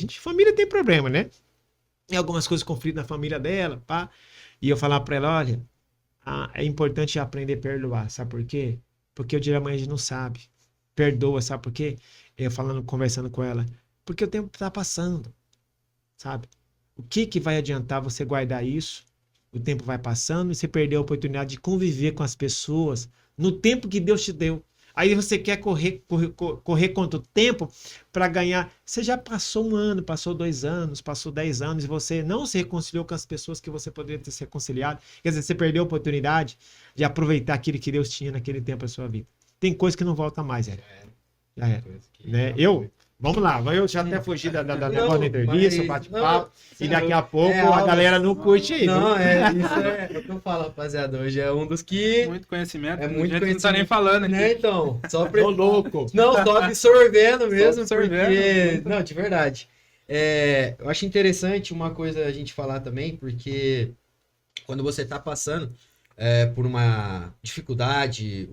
tem problema, né? Tem algumas coisas, conflito na família dela, pá. E eu falava para ela, olha, é importante aprender a perdoar, sabe por quê? Porque o dia da manhã a gente não sabe. Perdoa, sabe por quê? Eu conversando com ela. Porque o tempo está passando, sabe? O que vai adiantar você guardar isso? O tempo vai passando e você perdeu a oportunidade de conviver com as pessoas no tempo que Deus te deu. Aí você quer correr contra o tempo para ganhar. Você já passou 1 ano, passou 2 anos, passou 10 anos e você não se reconciliou com as pessoas que você poderia ter se reconciliado. Quer dizer, você perdeu a oportunidade de aproveitar aquilo que Deus tinha naquele tempo na sua vida. Tem coisa que não volta mais, já era. Né? Vamos lá, eu já até fugi da negócio da entrevista, bate-papo, e daqui a pouco a galera não curte aí. Não, isso é o que eu falo, rapaziada. Hoje é um dos que... Muito conhecimento, muito conhecimento. Não tá nem falando aqui. Né, então? Só Tô louco. Não, só absorvendo mesmo, Só absorvendo. porque... Não, de verdade. Eu acho interessante uma coisa a gente falar também, porque quando você tá passando por uma dificuldade,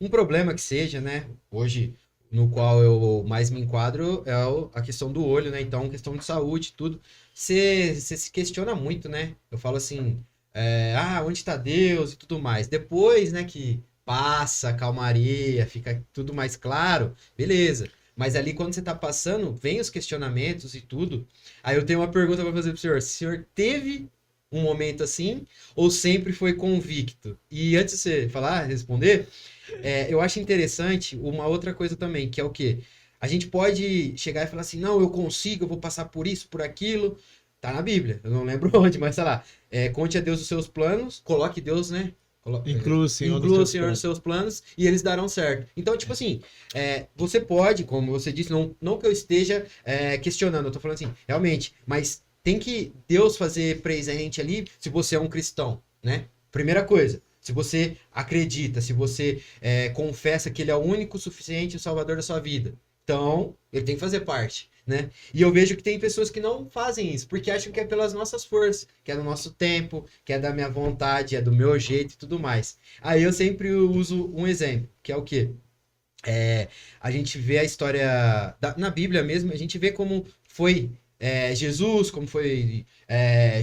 um problema que seja, né? Hoje... no qual eu mais me enquadro é a questão do olho, né? Então, questão de saúde, tudo. Você se questiona muito, né? Eu falo assim, onde está Deus e tudo mais. Depois, né, que passa a calmaria, fica tudo mais claro, beleza. Mas ali, quando você tá passando, vem os questionamentos e tudo. Aí eu tenho uma pergunta para fazer pro senhor. O senhor teve um momento assim ou sempre foi convicto? E antes de você responder... eu acho interessante uma outra coisa também, que é o quê? A gente pode chegar e falar assim, não, eu consigo, eu vou passar por isso, por aquilo. Tá na Bíblia, eu não lembro onde, mas sei lá. Conte a Deus os seus planos, coloque Deus, né, Inclua o Senhor Inclua o nos Senhor nos seus seus planos e eles darão certo. Então, tipo assim, você pode, como você disse, não que eu esteja questionando, eu tô falando assim, realmente, mas tem que Deus fazer presente ali se você é um cristão, né? Primeira coisa, se você acredita, se você confessa que ele é o único, suficiente, o salvador da sua vida. Então, ele tem que fazer parte, né? E eu vejo que tem pessoas que não fazem isso, porque acham que é pelas nossas forças, que é do nosso tempo, que é da minha vontade, é do meu jeito e tudo mais. Aí eu sempre uso um exemplo, que é o quê? A gente vê a história na Bíblia mesmo, a gente vê como foi Jesus, como foi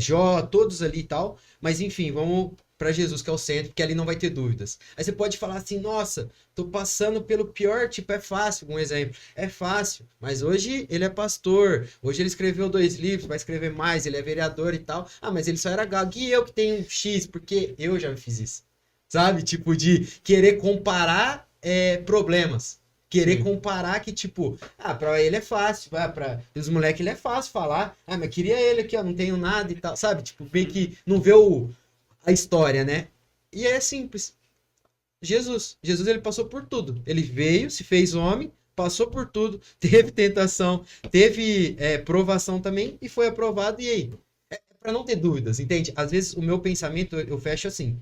Jó, todos ali e tal, mas enfim, vamos para Jesus, que é o centro, porque ali não vai ter dúvidas. Aí você pode falar assim, nossa, tô passando pelo pior, tipo, é fácil, um exemplo, é fácil, mas hoje ele é pastor, hoje ele escreveu 2 livros, vai escrever mais, ele é vereador e tal, mas ele só era gago, e eu que tenho X, porque eu já fiz isso, sabe? Tipo, de querer comparar problemas. Querer comparar que, tipo, pra ele é fácil, pra os moleques ele é fácil falar, mas queria ele aqui, ó, não tenho nada e tal, sabe? Tipo, meio que não vê a história, né? E é simples. Jesus ele passou por tudo. Ele veio, se fez homem, passou por tudo, teve tentação, teve provação também e foi aprovado. E aí? Pra não ter dúvidas, entende? Às vezes o meu pensamento eu fecho assim.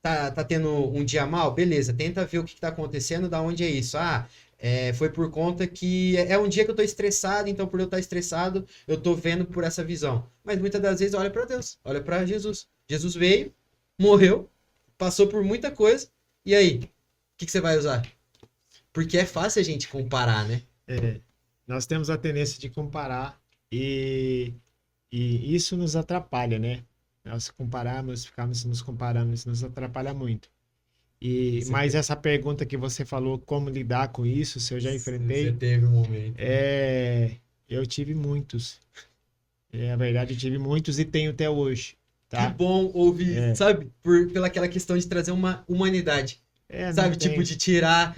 Tá tendo um dia mal? Beleza, tenta ver o que tá acontecendo, da onde é isso. Foi por conta que é um dia que eu tô estressado, então por eu estar estressado, eu tô vendo por essa visão. Mas muitas das vezes olha para Deus, olha para Jesus. Jesus veio, morreu, passou por muita coisa, e aí? O que você vai usar? Porque é fácil a gente comparar, né? Nós temos a tendência de comparar e isso nos atrapalha, né? Nós compararmos, ficarmos nos comparando, isso nos atrapalha muito. Mas essa pergunta que você falou, como lidar com isso, se eu já enfrentei... Você teve um momento. Eu tive muitos. Na verdade, eu tive muitos e tenho até hoje. Tá? Que bom ouvir, sabe? Pela aquela questão de trazer uma humanidade. Sabe? Tipo, de tirar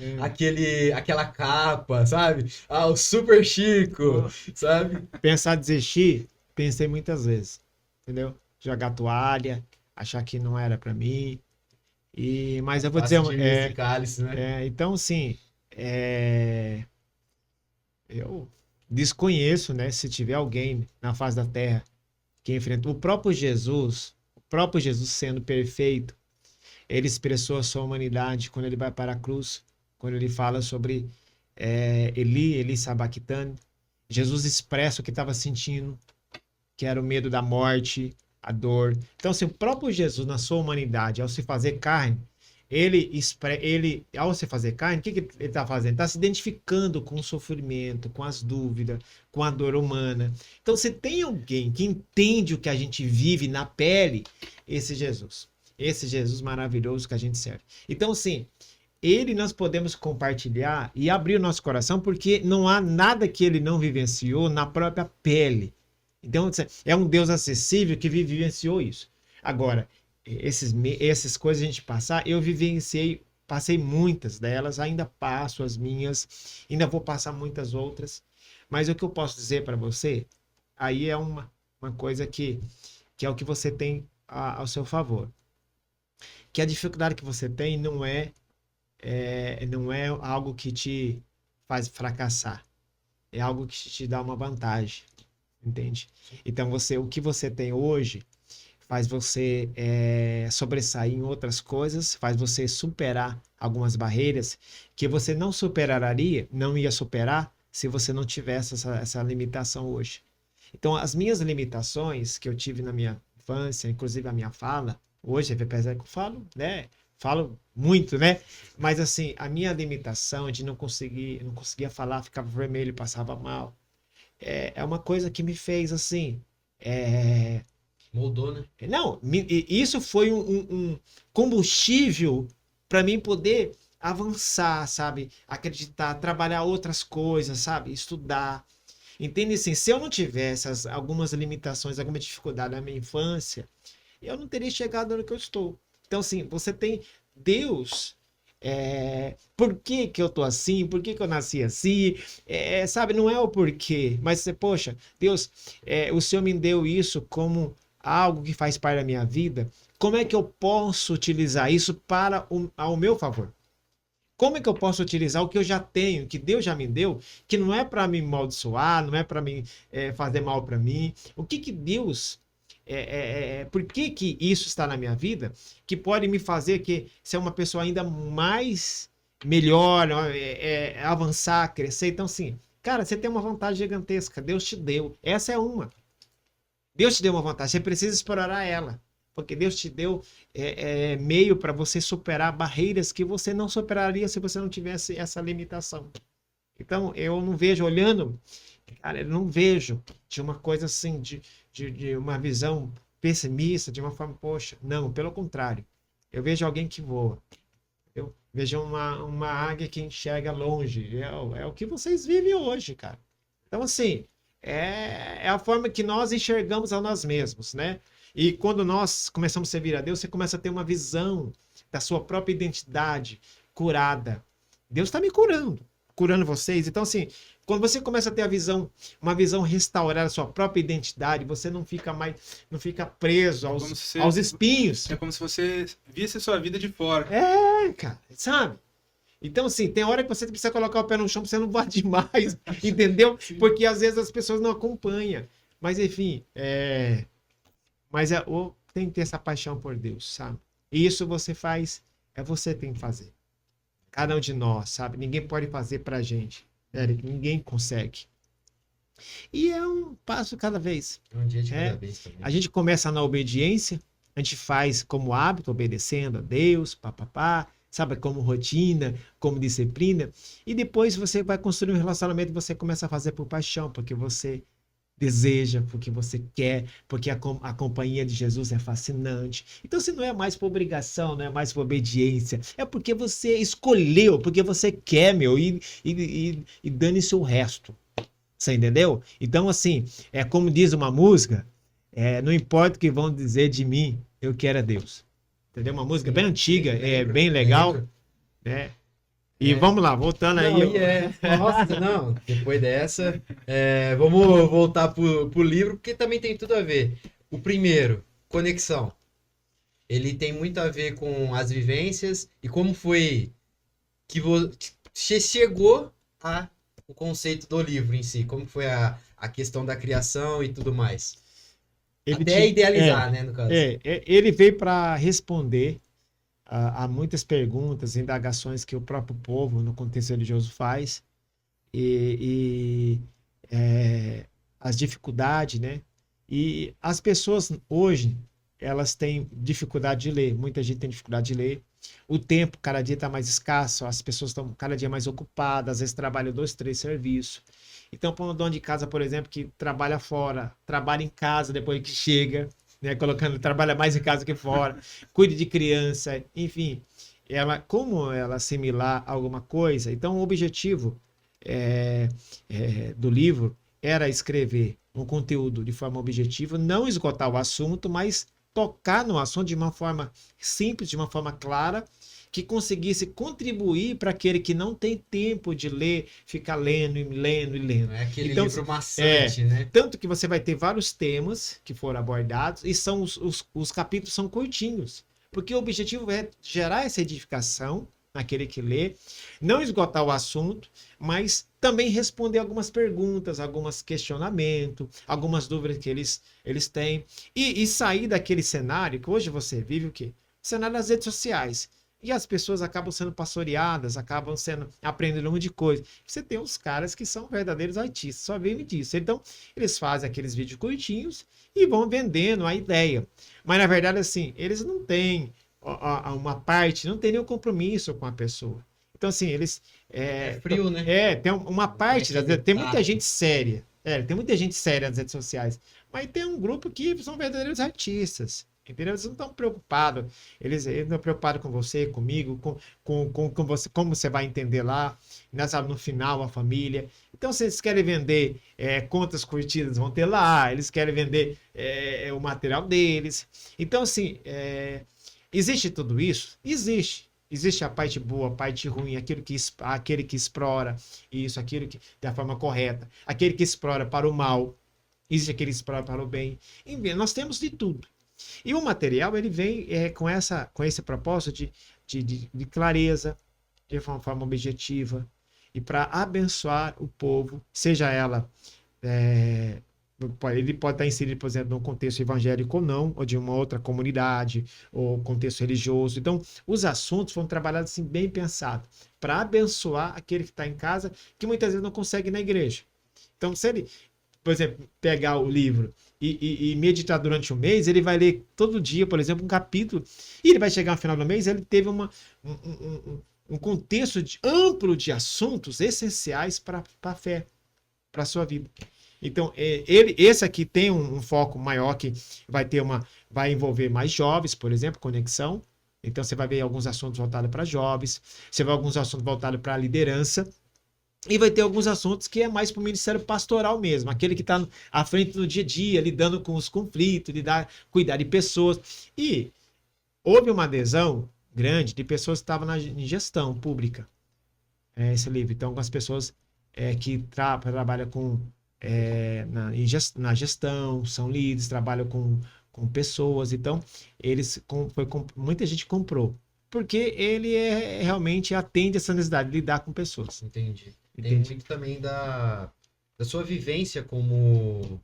aquela capa, sabe? O Super Chico, sabe? Pensar desistir, pensei muitas vezes. Entendeu? Jogar toalha, achar que não era pra mim. Mas eu vou dizer... cálice, né? Então, assim... eu desconheço, né? Se tiver alguém na face da Terra que enfrentou o próprio Jesus sendo perfeito, ele expressou a sua humanidade quando ele vai para a cruz, quando ele fala sobre Eli sabachthani. Jesus expressa o que estava sentindo, que era o medo da morte, a dor. Então, assim, o próprio Jesus, na sua humanidade, ao se fazer carne, ao se fazer carne, o que ele está fazendo? Está se identificando com o sofrimento, com as dúvidas, com a dor humana. Então, se tem alguém que entende o que a gente vive na pele, esse Jesus maravilhoso que a gente serve. Então, assim, nós podemos compartilhar e abrir o nosso coração, porque não há nada que ele não vivenciou na própria pele. Então, é um Deus acessível que vivenciou isso. Agora, essas coisas a gente passar, eu passei muitas delas, ainda passo as minhas, ainda vou passar muitas outras, mas o que eu posso dizer para você, aí é uma coisa que é o que você tem ao seu favor. Que a dificuldade que você tem não é algo que te faz fracassar, é algo que te dá uma vantagem, entende? Então, o que você tem hoje faz você sobressair em outras coisas, faz você superar algumas barreiras que você não ia superar se você não tivesse essa limitação hoje. Então, as minhas limitações que eu tive na minha infância, inclusive a minha fala, hoje, apesar que eu falo, né? Falo muito, né? Mas, assim, a minha limitação de não conseguia falar, ficava vermelho, passava mal, é uma coisa que me fez, assim... Moldou, né? Não, isso foi um combustível para mim poder avançar, sabe? Acreditar, trabalhar outras coisas, sabe? Estudar. Entende? Assim, se eu não tivesse algumas limitações, alguma dificuldade na minha infância, eu não teria chegado onde eu estou. Então, assim, você tem Deus. Por que eu tô assim? Por que eu nasci assim? Sabe? Não é o porquê. Mas, poxa, Deus, o Senhor me deu isso como algo que faz parte da minha vida, como é que eu posso utilizar isso para ao meu favor? Como é que eu posso utilizar o que eu já tenho, que Deus já me deu, que não é para me amaldiçoar, não é para me fazer mal para mim? O que Deus por que que isso está na minha vida que pode me fazer ser uma pessoa ainda mais melhor, avançar, crescer? Então, assim, cara, você tem uma vantagem gigantesca. Deus te deu. Essa é uma. Deus te deu uma vantagem. Você precisa explorar ela. Porque Deus te deu meio para você superar barreiras que você não superaria se você não tivesse essa limitação. Então, eu não vejo, olhando, cara, eu não vejo de uma coisa assim, de uma visão pessimista, de uma forma, poxa, não, pelo contrário. Eu vejo alguém que voa. Eu vejo uma águia que enxerga longe. É o que vocês vivem hoje, cara. Então, assim, é a forma que nós enxergamos a nós mesmos, né? E quando nós começamos a servir a Deus, você começa a ter uma visão da sua própria identidade curada. Deus está me curando vocês. Então, assim, quando você começa a ter uma visão restaurada da sua própria identidade, você não fica preso aos espinhos. É como se você visse a sua vida de fora. Cara, sabe? Então, assim, tem hora que você precisa colocar o pé no chão pra você não voar demais, entendeu? Sim. Porque às vezes as pessoas não acompanham. Mas, enfim, tem que ter essa paixão por Deus, sabe? E isso você faz, você tem que fazer. Cada um de nós, sabe? Ninguém pode fazer pra gente. Ninguém consegue. E é um passo cada vez. Um dia de cada vez também. A gente começa na obediência, a gente faz como hábito, obedecendo a Deus, papapá, sabe? Como rotina, como disciplina. E depois você vai construir um relacionamento e você começa a fazer por paixão, porque você deseja, porque você quer, porque a companhia de Jesus é fascinante. Então, se não é mais por obrigação, não é mais por obediência, é porque você escolheu, porque você quer, meu, e dane-se o resto. Você entendeu? Então, assim, como diz uma música, não importa o que vão dizer de mim, eu quero a Deus. Entendeu? Uma música bem antiga, bem legal, né? E vamos lá, voltando aí. Nossa, não, depois dessa, vamos voltar pro livro, porque também tem tudo a ver. O primeiro, Conexão. Ele tem muito a ver com as vivências e como foi que você chegou o conceito do livro em si, como foi a questão da criação e tudo mais. Até idealizar, né, no caso. Ele veio para responder há muitas perguntas, indagações que o próprio povo no contexto religioso faz e as dificuldades, né? E as pessoas hoje, elas têm dificuldade de ler, muita gente tem dificuldade de ler, o tempo cada dia está mais escasso, as pessoas estão cada dia mais ocupadas, às vezes trabalham 2, 3 serviços. Então, para um dono de casa, por exemplo, que trabalha fora, trabalha em casa depois que chega, né, trabalha mais em casa que fora, cuide de criança, enfim, como ela assimilar alguma coisa. Então, o objetivo do livro era escrever um conteúdo de forma objetiva, não esgotar o assunto, mas tocar no assunto de uma forma simples, de uma forma clara, que conseguisse contribuir para aquele que não tem tempo de ler, ficar lendo e lendo e lendo. É aquele livro maçante, né? Tanto que você vai ter vários temas que foram abordados e os capítulos são curtinhos. Porque o objetivo é gerar essa edificação naquele que lê, não esgotar o assunto, mas também responder algumas perguntas, alguns questionamentos, algumas dúvidas que eles têm. E sair daquele cenário que hoje você vive o quê? O cenário das redes sociais. E as pessoas acabam sendo pastoreadas, aprendendo um monte de coisa. Você tem os caras que são verdadeiros artistas, só vivem disso. Então, eles fazem aqueles vídeos curtinhos e vão vendendo a ideia. Mas, na verdade, assim, eles não têm uma parte, não tem nenhum compromisso com a pessoa. Então, assim, eles... frio, né? Tem uma parte, tem muita gente séria. Tem muita gente séria nas redes sociais. Mas tem um grupo que são verdadeiros artistas. Entendeu? Eles não estão preocupados. Eles não estão preocupados com você, comigo, com você, como você vai entender lá, no final, a família. Então, se eles querem vender quantas curtidas vão ter lá, eles querem vender o material deles. Então, assim, existe tudo isso? Existe. Existe a parte boa, a parte ruim, aquele que explora isso, aquilo que da forma correta, aquele que explora para o mal, existe aquele que explora para o bem. Enfim, nós temos de tudo. E o material, ele vem com esse propósito de clareza, de uma forma objetiva, e para abençoar o povo, seja ela, ele pode estar inserido, por exemplo, num contexto evangélico ou não, ou de uma outra comunidade, ou contexto religioso. Então, os assuntos foram trabalhados assim, bem pensados, para abençoar aquele que está em casa, que muitas vezes não consegue ir na igreja. Então, se ele, por exemplo, pegar o livro e meditar durante um mês, ele vai ler todo dia, por exemplo, um capítulo, e ele vai chegar no final do mês, ele teve um contexto amplo de assuntos essenciais para a fé, para a sua vida. Então, esse aqui tem um foco maior que vai envolver mais jovens, por exemplo, conexão. Então, você vai ver alguns assuntos voltados para jovens, você vai ver alguns assuntos voltados para a liderança, e vai ter alguns assuntos que é mais para o ministério pastoral mesmo, aquele que está à frente no dia a dia, lidando com os conflitos, cuidar de pessoas. E houve uma adesão grande de pessoas que estavam em gestão pública, esse livro. Então, com as pessoas que trabalham na gestão, são líderes, trabalham com pessoas. Então, muita gente comprou, porque ele realmente atende essa necessidade de lidar com pessoas. Entendi. Tem muito também da sua vivência como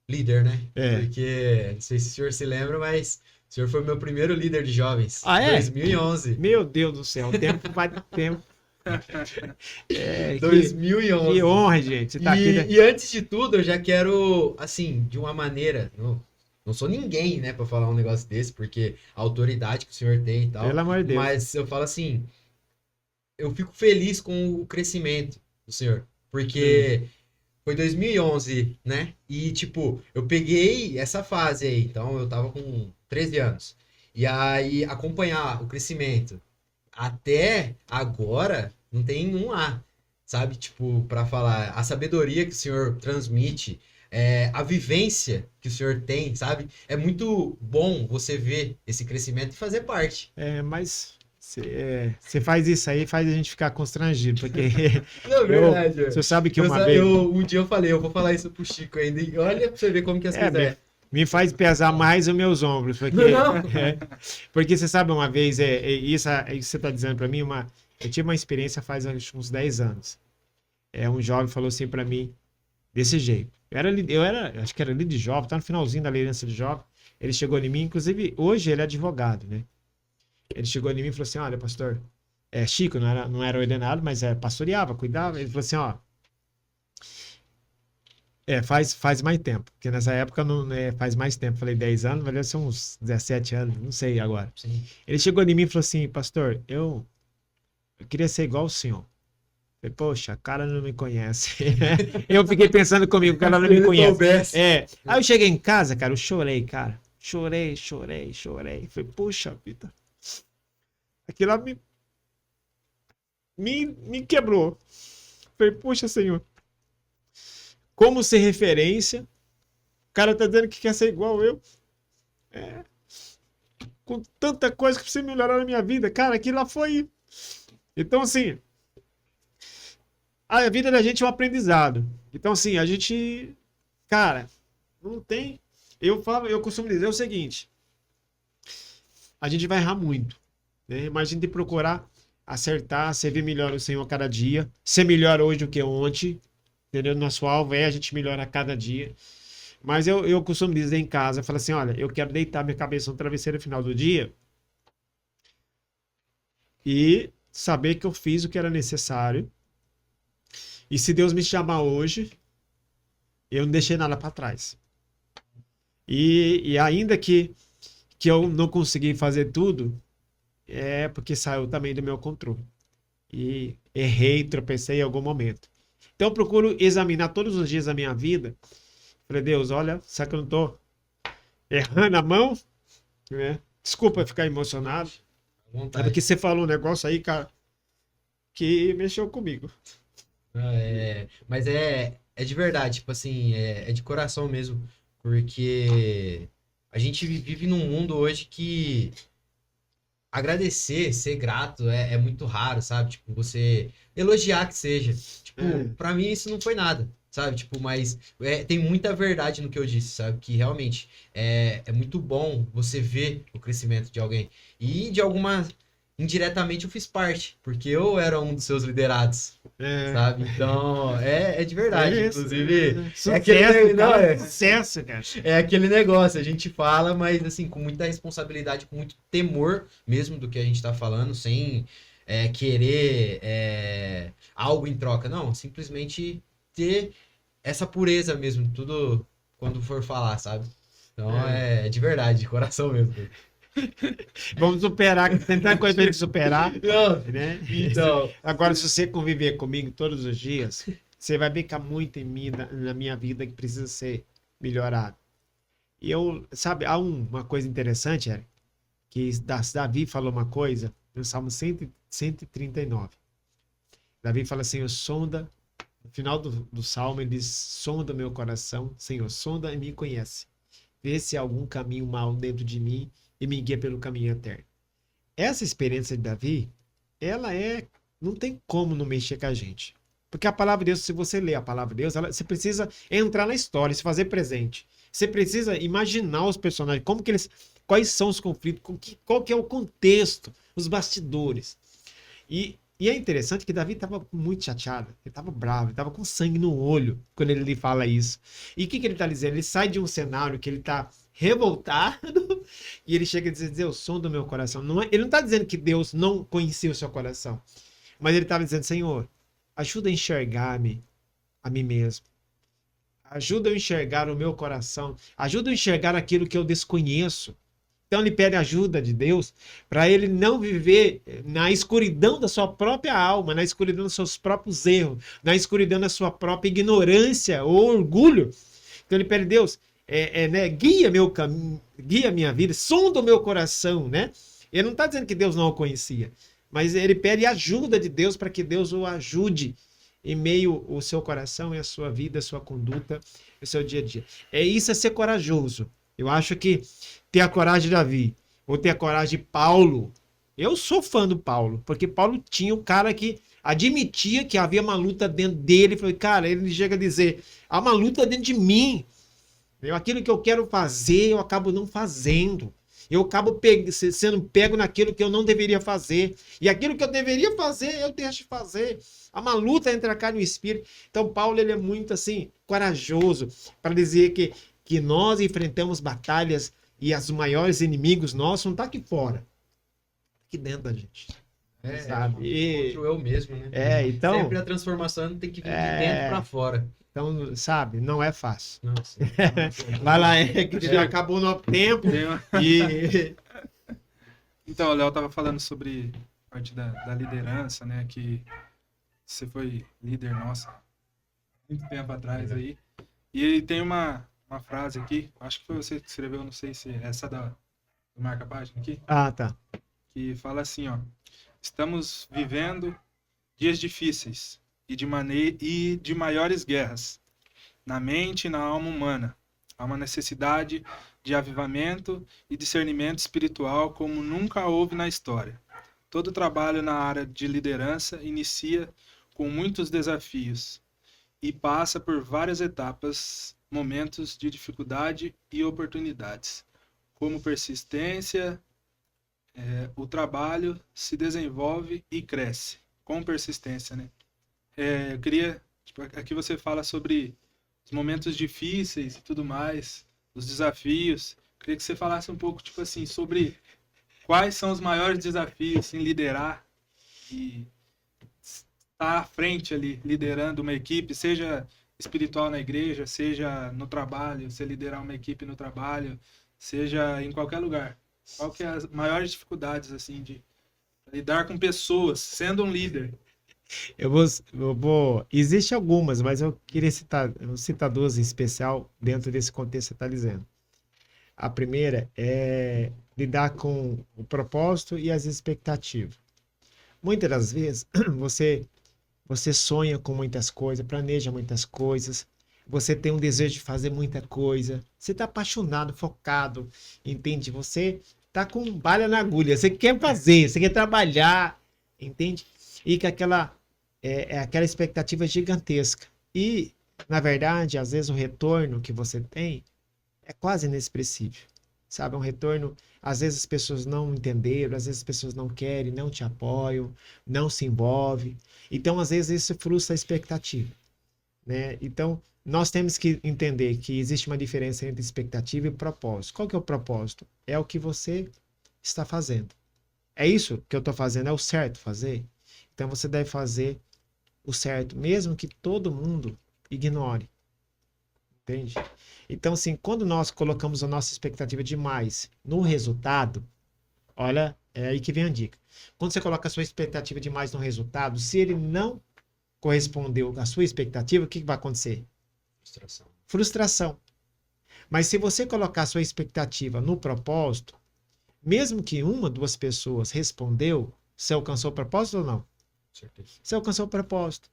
líder, né? Porque, não sei se o senhor se lembra, mas o senhor foi meu primeiro líder de jovens. Ah, é? 2011. Meu Deus do céu, o tempo vai do tempo. 2011. Que honra, gente. Você tá aqui, né? E antes de tudo, eu já quero, assim, de uma maneira... Não sou ninguém, né, pra falar um negócio desse, porque a autoridade que o senhor tem e tal. Pelo amor de Deus. Mas eu falo assim, eu fico feliz com o crescimento do senhor, porque foi 2011, né? E, tipo, eu peguei essa fase aí, então eu tava com 13 anos. E aí, acompanhar o crescimento até agora, não tem um A, sabe? Tipo, pra falar, a sabedoria que o senhor transmite, a vivência que o senhor tem, sabe? É muito bom você ver esse crescimento e fazer parte. Mas você faz isso aí, faz a gente ficar constrangido, porque Não, é verdade. você sabe que uma vez... Um dia eu falei, eu vou falar isso pro Chico ainda, e olha pra você ver como que as coisas me faz pesar mais os meus ombros, porque, porque você sabe, uma vez, isso que você está dizendo para mim, eu tive uma experiência faz uns 10 anos. Um jovem falou assim para mim, desse jeito. Acho que era líder de jovem, tá no finalzinho da liderança de jovem. Ele chegou em mim, inclusive, hoje ele é advogado, né? Ele chegou em mim e falou assim, olha, pastor, Chico, não era ordenado, mas pastoreava, cuidava. Ele falou assim, ó, faz mais tempo, porque nessa época não faz mais tempo. Falei 10 anos, mas deve ser uns 17 anos, não sei agora. Sim. Ele chegou em mim e falou assim, pastor, eu queria ser igual o senhor. Falei, poxa, o cara não me conhece. Eu fiquei pensando comigo, o cara não me conhece. Aí eu cheguei em casa, cara, eu chorei, cara. Chorei. Falei, poxa vida. Aquilo lá me quebrou. Falei, poxa, Senhor. Como ser referência? O cara tá dizendo que quer ser igual eu. Com tanta coisa que precisa melhorar na minha vida. Cara, aquilo lá foi... Então, assim... A vida da gente é um aprendizado. Então, assim, a gente... Cara, não tem... Eu costumo dizer o seguinte. A gente vai errar muito, né? Mas a gente tem que procurar acertar, servir melhor o Senhor a cada dia. Ser melhor hoje do que ontem. Entendeu? Nosso alvo é a gente melhorar a cada dia. Mas eu costumo dizer em casa, eu falo assim, olha, eu quero deitar minha cabeça no travesseiro no final do dia e saber que eu fiz o que era necessário. E se Deus me chamar hoje, eu não deixei nada para trás. E ainda que eu não consegui fazer tudo, é porque saiu também do meu controle. E errei, tropecei em algum momento. Então eu procuro examinar todos os dias da minha vida. Falei, Deus, olha, será que eu não tô errando a mão? Desculpa ficar emocionado. É porque você falou um negócio aí, cara, que mexeu comigo. Mas é de verdade, tipo assim, é de coração mesmo, porque a gente vive num mundo hoje que agradecer, ser grato é muito raro, sabe? Tipo, você elogiar que seja. Tipo, pra mim isso não foi nada, sabe? Tipo, mas tem muita verdade no que eu disse, sabe? Que realmente é muito bom você ver o crescimento de alguém. E de alguma... Indiretamente eu fiz parte, porque eu era um dos seus liderados, sabe? Então, é de verdade. É isso. Inclusive, Sucesso, não, cara, sucesso, cara. é aquele negócio, a gente fala, mas assim, com muita responsabilidade, com muito temor mesmo do que a gente tá falando, sem querer algo em troca. Não, simplesmente ter essa pureza mesmo, tudo quando for falar, sabe? Então é de verdade, de coração mesmo. Vamos superar, tem tanta coisa pra gente superar. Não, Né? então, Agora, se você conviver comigo todos os dias, você vai ver que há muito em mim, na minha vida, que precisa ser melhorado. E sabe, há uma coisa interessante, Eric, que Davi falou uma coisa no Salmo 139. Davi fala assim, no final do Salmo, ele diz, sonda meu coração, Senhor, sonda e me conhece. Vê se há algum caminho mau dentro de mim e me guia pelo caminho eterno. Essa experiência de Davi, não tem como não mexer com a gente. Porque a palavra de Deus, se você ler a palavra de Deus, você precisa entrar na história, se fazer presente. Você precisa imaginar os personagens, quais são os conflitos, qual que é o contexto, os bastidores. E é interessante que Davi estava muito chateado, ele estava bravo, ele estava com sangue no olho quando ele lhe fala isso. E o que ele está dizendo? Ele sai de um cenário que ele está revoltado e ele chega a dizer, o som do meu coração. Ele não está dizendo que Deus não conhecia o seu coração, mas ele estava dizendo, Senhor, ajuda a enxergar-me a mim mesmo. Ajuda a enxergar o meu coração. Ajuda a enxergar aquilo que eu desconheço. Então ele pede ajuda de Deus para ele não viver na escuridão da sua própria alma, na escuridão dos seus próprios erros, na escuridão da sua própria ignorância ou orgulho. Então ele pede, Deus, guia meu caminho, guia minha vida, sonda o meu coração, né? Ele não está dizendo que Deus não o conhecia, mas ele pede ajuda de Deus para que Deus o ajude em meio ao seu coração e a sua vida, a sua conduta, o seu dia a dia. Isso é ser corajoso. Eu acho que ter a coragem de Davi, ou ter a coragem de Paulo. Eu sou fã do Paulo, porque Paulo tinha um cara que admitia que havia uma luta dentro dele. Falei, cara, ele chega a dizer, há uma luta dentro de mim. Aquilo que eu quero fazer, eu acabo não fazendo. Eu acabo sendo pego naquilo que eu não deveria fazer. E aquilo que eu deveria fazer, eu deixo de fazer. Há uma luta entre a carne e o espírito. Então, Paulo, ele é muito, assim, corajoso para dizer que nós enfrentamos batalhas e os maiores inimigos nossos não estão aqui fora. Aqui dentro da gente. Sabe? Contra o eu mesmo, né? Então... Sempre a transformação tem que vir de dentro para fora. Então, sabe, não é fácil. Nossa. Vai lá, que já acabou no tempo. Então, o Léo estava falando sobre a parte da liderança, né? Que você foi líder nossa muito tempo atrás aí. E ele tem uma frase aqui, acho que foi você que escreveu, não sei se é essa do marca-página aqui. Ah, tá. Que fala assim, ó. Estamos vivendo dias difíceis e de maiores guerras. Na mente e na alma humana. Há uma necessidade de avivamento e discernimento espiritual como nunca houve na história. Todo trabalho na área de liderança inicia com muitos desafios e passa por várias etapas, momentos de dificuldade e oportunidades. Como persistência, o trabalho se desenvolve e cresce. Com persistência, né? Eu queria... aqui você fala sobre os momentos difíceis e tudo mais, os desafios. Eu queria que você falasse um pouco, sobre quais são os maiores desafios em liderar e estar à frente ali, liderando uma equipe, seja espiritual na igreja, seja no trabalho, você liderar uma equipe no trabalho, seja em qualquer lugar. Qual que é as maiores dificuldades, assim, de lidar com pessoas, sendo um líder? Existem algumas, mas eu vou citar duas em especial dentro desse contexto que você está dizendo. A primeira é lidar com o propósito e as expectativas. Muitas das vezes, você sonha com muitas coisas, planeja muitas coisas, você tem um desejo de fazer muita coisa, você está apaixonado, focado, entende? Você está com bala na agulha, você quer fazer, você quer trabalhar, entende? E que aquela expectativa gigantesca. E na verdade, às vezes o retorno que você tem é quase inexpressível. Sabe, é um retorno, às vezes as pessoas não entenderam, às vezes as pessoas não querem, não te apoiam, não se envolvem. Então, às vezes isso frustra a expectativa, né? Então, nós temos que entender que existe uma diferença entre expectativa e propósito. Qual que é o propósito? É o que você está fazendo. É isso que eu estou fazendo, é o certo fazer? Então, você deve fazer o certo, mesmo que todo mundo ignore. Entende? Então, assim, quando nós colocamos a nossa expectativa demais no resultado, olha, é aí que vem a dica. Quando você coloca a sua expectativa demais no resultado, se ele não correspondeu à sua expectativa, o que vai acontecer? Frustração. Frustração. Mas se você colocar a sua expectativa no propósito, mesmo que uma, duas pessoas respondeu, você alcançou o propósito ou não? Certeza. Você alcançou o propósito.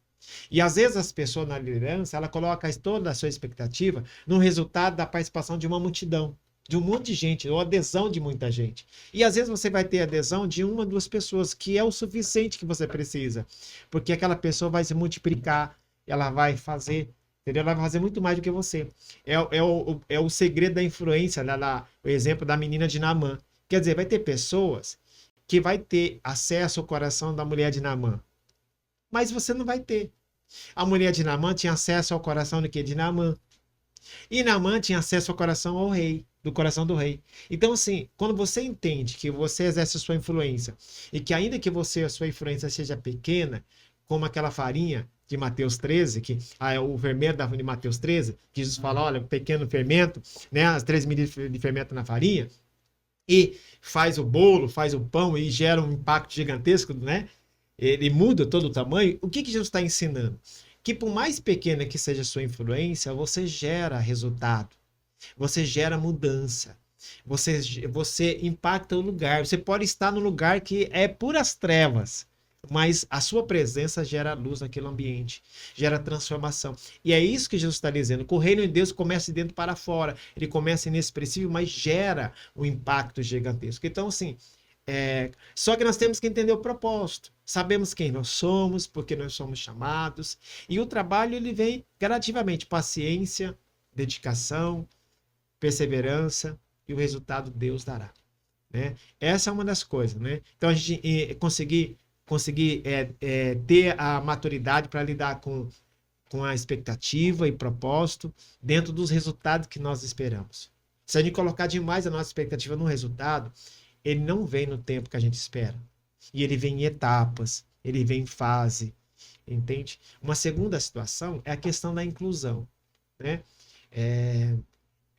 E às vezes as pessoas na liderança, ela coloca toda a sua expectativa no resultado da participação de uma multidão, de um monte de gente, ou adesão de muita gente. E às vezes você vai ter adesão de uma, duas pessoas, que é o suficiente que você precisa. Porque aquela pessoa vai se multiplicar, ela vai fazer, entendeu? Ela vai fazer muito mais do que você. É o segredo da influência, o exemplo da menina de Naamã. Quer dizer, vai ter pessoas que vai ter acesso ao coração da mulher de Naamã. Mas você não vai ter. A mulher de Naamã tinha acesso ao coração de Naamã. E Naamã tinha acesso ao coração ao rei, do coração do rei. Então, assim, quando você entende que você exerce a sua influência e que ainda que a sua influência seja pequena, como aquela farinha de Mateus 13, o fermento de Mateus 13, que Jesus fala, olha, pequeno fermento, né, as 3 mililitros de fermento na farinha, e faz o bolo, faz o pão e gera um impacto gigantesco, né? Ele muda todo o tamanho. O que Jesus está ensinando? Que por mais pequena que seja a sua influência, você gera resultado, você gera mudança, você impacta o lugar. Você pode estar no lugar que é puras trevas, mas a sua presença gera luz naquele ambiente, gera transformação. E é isso que Jesus está dizendo, que o reino de Deus começa de dentro para fora. Ele começa inexpressível, mas gera um impacto gigantesco. Então, assim, só que nós temos que entender o propósito. Sabemos quem nós somos, porque nós somos chamados. E o trabalho, ele vem gradativamente. Paciência, dedicação, perseverança, e o resultado Deus dará, né? Essa é uma das coisas, né? Então, a gente conseguir ter a maturidade para lidar com a expectativa e propósito dentro dos resultados que nós esperamos. Se a gente colocar demais a nossa expectativa no resultado, ele não vem no tempo que a gente espera. E ele vem em etapas, ele vem em fase, entende? Uma segunda situação é a questão da inclusão, né?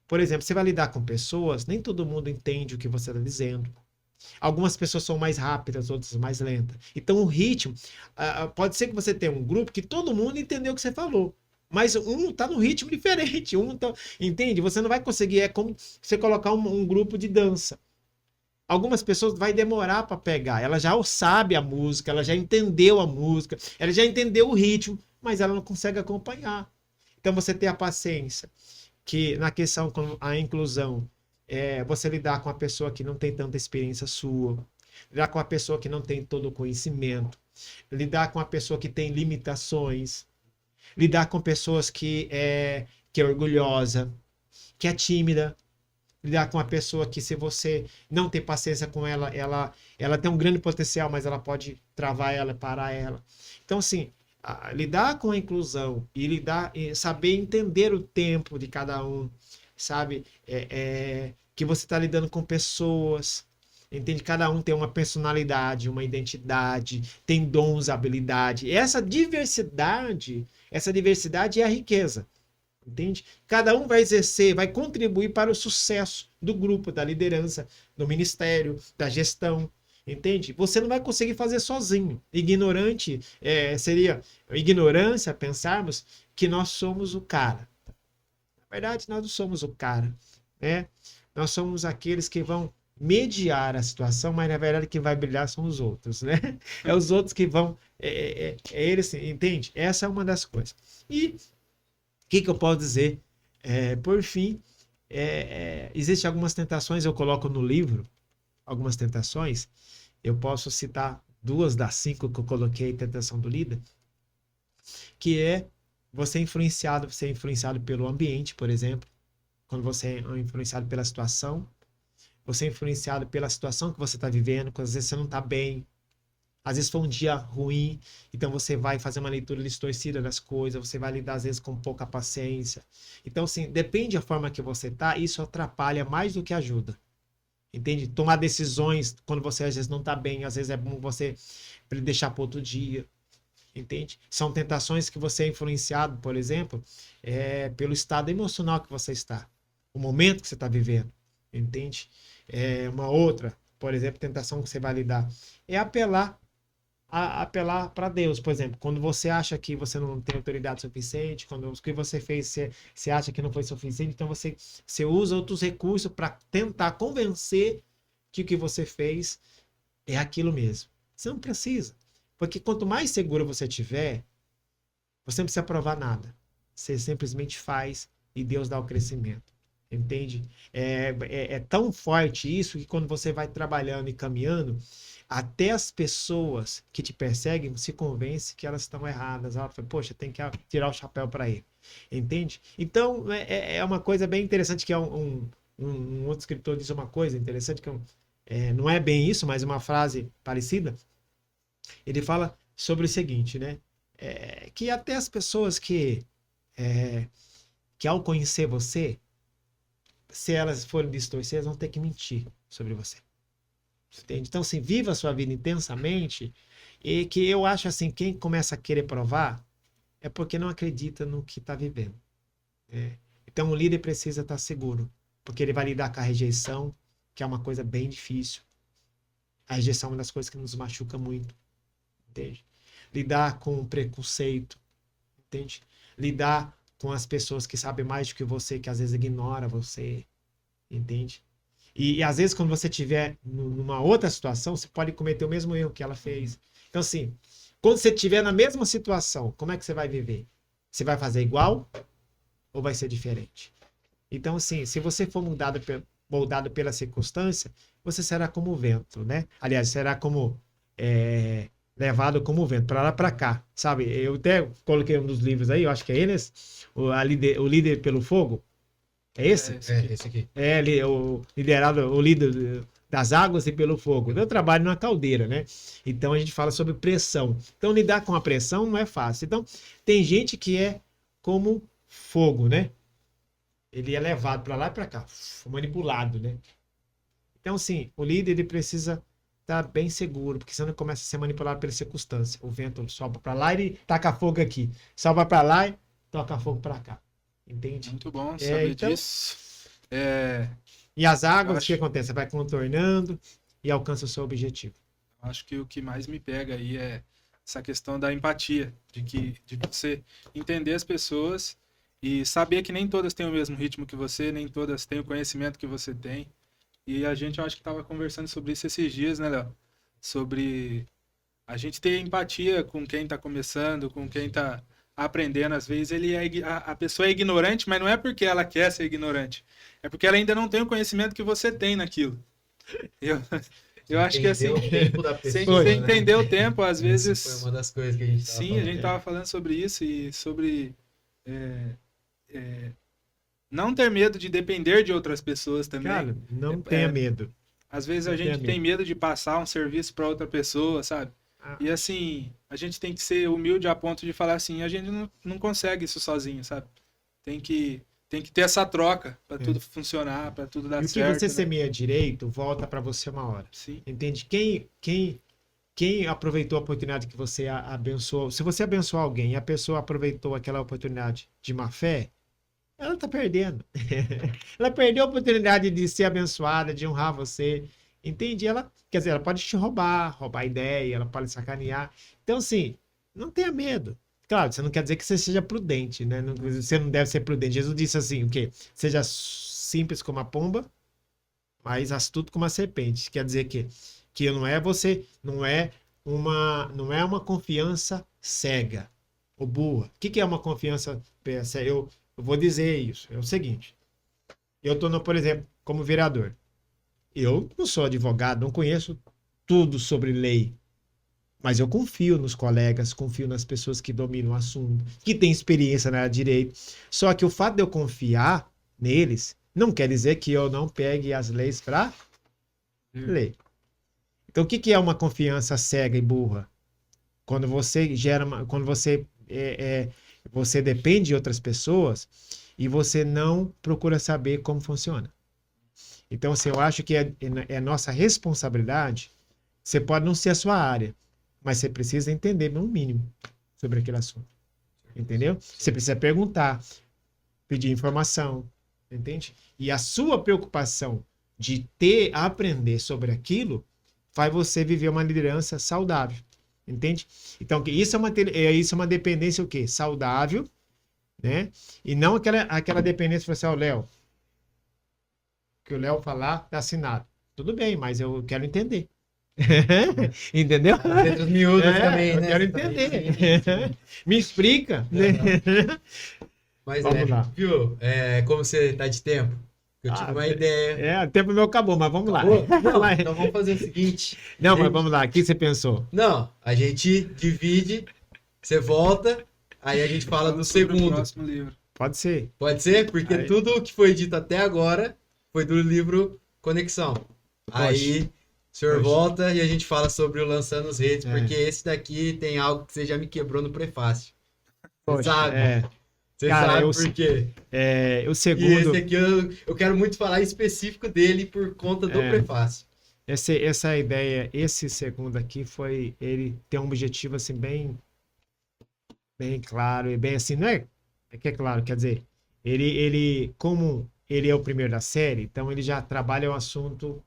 Por exemplo, você vai lidar com pessoas, nem todo mundo entende o que você está dizendo. Algumas pessoas são mais rápidas, outras mais lentas. Então, o ritmo, pode ser que você tenha um grupo que todo mundo entendeu o que você falou, mas um está no ritmo diferente, entende? Você não vai conseguir, é como você colocar um grupo de dança. Algumas pessoas vai demorar para pegar, ela já sabe a música, ela já entendeu a música, ela já entendeu o ritmo, mas ela não consegue acompanhar. Então, você ter a paciência, que na questão com a inclusão, você lidar com a pessoa que não tem tanta experiência sua, lidar com a pessoa que não tem todo o conhecimento, lidar com a pessoa que tem limitações, lidar com pessoas que é orgulhosa, que é tímida, lidar com uma pessoa que, se você não tem paciência com ela, ela tem um grande potencial, mas ela pode travar ela, parar ela. Então, assim, lidar com a inclusão e saber entender o tempo de cada um, sabe? Que você está lidando com pessoas, entende? Cada um tem uma personalidade, uma identidade, tem dons, habilidade. Essa diversidade é a riqueza. Entende? Cada um vai exercer, vai contribuir para o sucesso do grupo, da liderança, do ministério, da gestão. Entende? Você não vai conseguir fazer sozinho. Ignorante seria ignorância pensarmos que nós somos o cara. Na verdade, nós não somos o cara, né? Nós somos aqueles que vão mediar a situação, mas na verdade quem vai brilhar são os outros, né? É os outros que vão... eles, entende? Essa é uma das coisas. E o que eu posso dizer? Por fim, existem algumas tentações, eu coloco no livro, algumas tentações, eu posso citar 2 das 5 que eu coloquei, tentação do líder, que é você é influenciado pelo ambiente, por exemplo, quando você é influenciado pela situação, você é influenciado pela situação que você está vivendo, quando às vezes você não está bem, às vezes foi um dia ruim, então você vai fazer uma leitura distorcida das coisas, você vai lidar às vezes com pouca paciência. Então, assim, depende da forma que você tá, isso atrapalha mais do que ajuda. Entende? Tomar decisões quando você às vezes não tá bem, às vezes é bom você deixar para outro dia. Entende? São tentações que você é influenciado, por exemplo, pelo estado emocional que você está, o momento que você está vivendo. Entende? Uma outra, por exemplo, tentação que você vai lidar é apelar para Deus, por exemplo, quando você acha que você não tem autoridade suficiente, quando o que você fez você acha que não foi suficiente, então você usa outros recursos para tentar convencer que o que você fez é aquilo mesmo. Você não precisa, porque quanto mais seguro você tiver, você não precisa provar nada. Você simplesmente faz e Deus dá o crescimento. Entende? É tão forte isso que quando você vai trabalhando e caminhando, até as pessoas que te perseguem se convencem que elas estão erradas. Ela fala, poxa, tem que tirar o chapéu para ele. Entende? Então, é uma coisa bem interessante que um outro escritor diz uma coisa interessante, que não é bem isso, mas uma frase parecida. Ele fala sobre o seguinte, né? Que até as pessoas que ao conhecer você, se elas forem distorcer, elas vão ter que mentir sobre você. Entende? Então, assim, viva a sua vida intensamente, e que eu acho assim, quem começa a querer provar é porque não acredita no que está vivendo. Então, o líder precisa estar seguro, porque ele vai lidar com a rejeição, que é uma coisa bem difícil. A rejeição é uma das coisas que nos machuca muito. Entende? Lidar com o preconceito. Entende? Lidar com as pessoas que sabem mais do que você, que às vezes ignora você, entende? E às vezes quando você estiver numa outra situação, você pode cometer o mesmo erro que ela fez. Então assim, quando você estiver na mesma situação, como é que você vai viver? Você vai fazer igual ou vai ser diferente? Então assim, se você for moldado pela circunstância, você será como o vento, né? Aliás, será como levado como o vento, para lá para cá, sabe? Eu até coloquei um dos livros aí, eu acho que é eles, o líder pelo fogo. É esse? Esse aqui. O líder das águas e pelo fogo. Eu trabalho numa caldeira, né? Então a gente fala sobre pressão. Então lidar com a pressão não é fácil. Então tem gente que é como fogo, né? Ele é levado para lá e para cá, manipulado, né? Então assim, o líder ele precisa tá bem seguro, porque senão ele começa a ser manipulado pela circunstância. O vento sopra para lá e ele taca fogo aqui. Sopra para lá e toca fogo para cá. Entende? Muito bom saber então, disso. E as águas, o que acontece? Você vai contornando e alcança o seu objetivo. Acho que o que mais me pega aí é essa questão da empatia, de você entender as pessoas e saber que nem todas têm o mesmo ritmo que você, nem todas têm o conhecimento que você tem. E a gente, eu acho que estava conversando sobre isso esses dias, né, Léo? Sobre a gente ter empatia com quem está começando, com quem está aprendendo. Às vezes a pessoa é ignorante, mas não é porque ela quer ser ignorante. É porque ela ainda não tem o conhecimento que você tem naquilo. Eu acho que assim, o tempo da pessoa, você entender o tempo, às vezes... Foi uma das coisas que a gente estava falando. Sim, a gente estava falando sobre isso e sobre... não ter medo de depender de outras pessoas também. Cara, não tenha medo. Às vezes a gente tem medo de passar um serviço para outra pessoa, sabe? E assim, a gente tem que ser humilde a ponto de falar assim, a gente não consegue isso sozinho, sabe? Tem que ter essa troca para tudo funcionar, para tudo dar certo. E o que você né? semeia direito, volta para você uma hora. Sim. Entende? Quem aproveitou a oportunidade que você abençoou, se você abençoou alguém e a pessoa aproveitou aquela oportunidade de má fé, ela tá perdendo. Ela perdeu a oportunidade de ser abençoada, de honrar você. Entende? Quer dizer, ela pode te roubar ideia, ela pode sacanear. Então, assim, não tenha medo. Claro, você não quer dizer que você seja prudente, né? Você não deve ser prudente. Jesus disse assim, o quê? Seja simples como a pomba, mas astuto como a serpente. Quer dizer que não é uma confiança cega ou burra. O que é uma confiança cega? Eu vou dizer isso. É o seguinte. Eu estou, por exemplo, como vereador. Eu não sou advogado, não conheço tudo sobre lei. Mas eu confio nos colegas, confio nas pessoas que dominam o assunto, que têm experiência na área de direito. Só que o fato de eu confiar neles não quer dizer que eu não pegue as leis para ler. Então, o que é uma confiança cega e burra? Quando você quando você depende de outras pessoas e você não procura saber como funciona. Então, assim, eu acho que é nossa responsabilidade. Você pode não ser a sua área, mas você precisa entender, no mínimo, sobre aquele assunto. Entendeu? Você precisa perguntar, pedir informação, entende? E a sua preocupação de aprender sobre aquilo faz você viver uma liderança saudável. Entende? Então, isso é uma dependência o quê? Saudável, né? E não aquela dependência, você, o Léo, que o Léo falar, tá assinado. Tudo bem, mas eu quero entender. Entendeu? Letras miúdas também, eu né? quero entender. Me explica. Mas Vamos lá. viu? Como você tá de tempo? Eu tive uma ideia. O tempo meu acabou, mas vamos lá. Não, então vamos fazer o seguinte. Não, mas vamos lá. O que você pensou? Não, a gente divide, você volta, aí a gente fala do segundo. Próximo livro. Pode ser. Pode ser? Porque Aí. tudo que foi dito até agora foi do livro Conexão. Aí o senhor volta e a gente fala sobre o Lançando as Redes, porque esse daqui tem algo que você já me quebrou no prefácio. Você sabe? Você sabe por quê? O segundo... E esse aqui eu quero muito falar em específico dele por conta do prefácio. Essa ideia, esse segundo aqui ele tem um objetivo assim bem claro e bem assim, não é que é claro, quer dizer, como ele é o primeiro da série, então ele já trabalha um assunto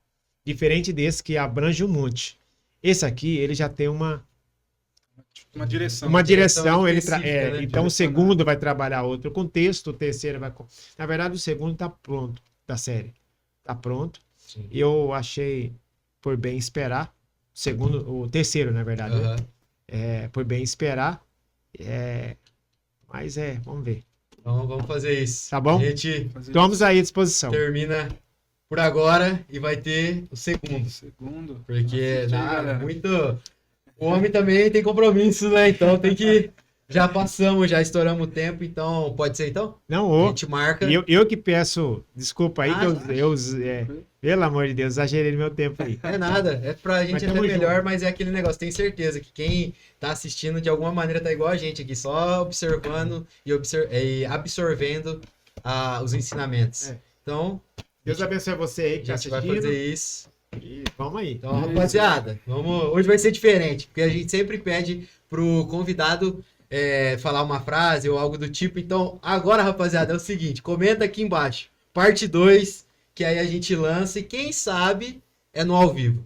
diferente desse que abrange um monte. Esse aqui, ele já tem uma direção. Uma direção, né? então o segundo vai trabalhar outro contexto, o terceiro vai... Na verdade, o segundo tá pronto, da série. Tá pronto. Sim. Eu achei por bem esperar. O terceiro, na verdade. Né? Por bem esperar. Mas vamos ver. Então vamos fazer isso. Tá bom? A gente Estamos aí à disposição. termina por agora e vai ter o segundo. Porque muito... O homem também tem compromisso, né? Então tem que... Já passamos, já estouramos o tempo, então pode ser então? Não, A gente marca. eu que peço desculpa aí, pelo amor de Deus, exagerei no meu tempo aí. É nada, é pra gente até tamo melhor, junto. mas é aquele negócio, tenho certeza que quem tá assistindo de alguma maneira tá igual a gente aqui, só observando e absorvendo os ensinamentos. Então, Deus abençoe você aí que a tá gente vai assistindo. fazer isso. E vamos aí. Então, rapaziada, hoje vai ser diferente, porque a gente sempre pede pro convidado falar uma frase ou algo do tipo. Então, agora, rapaziada, é o seguinte, comenta aqui embaixo, parte 2, que aí a gente lança e quem sabe é no ao vivo.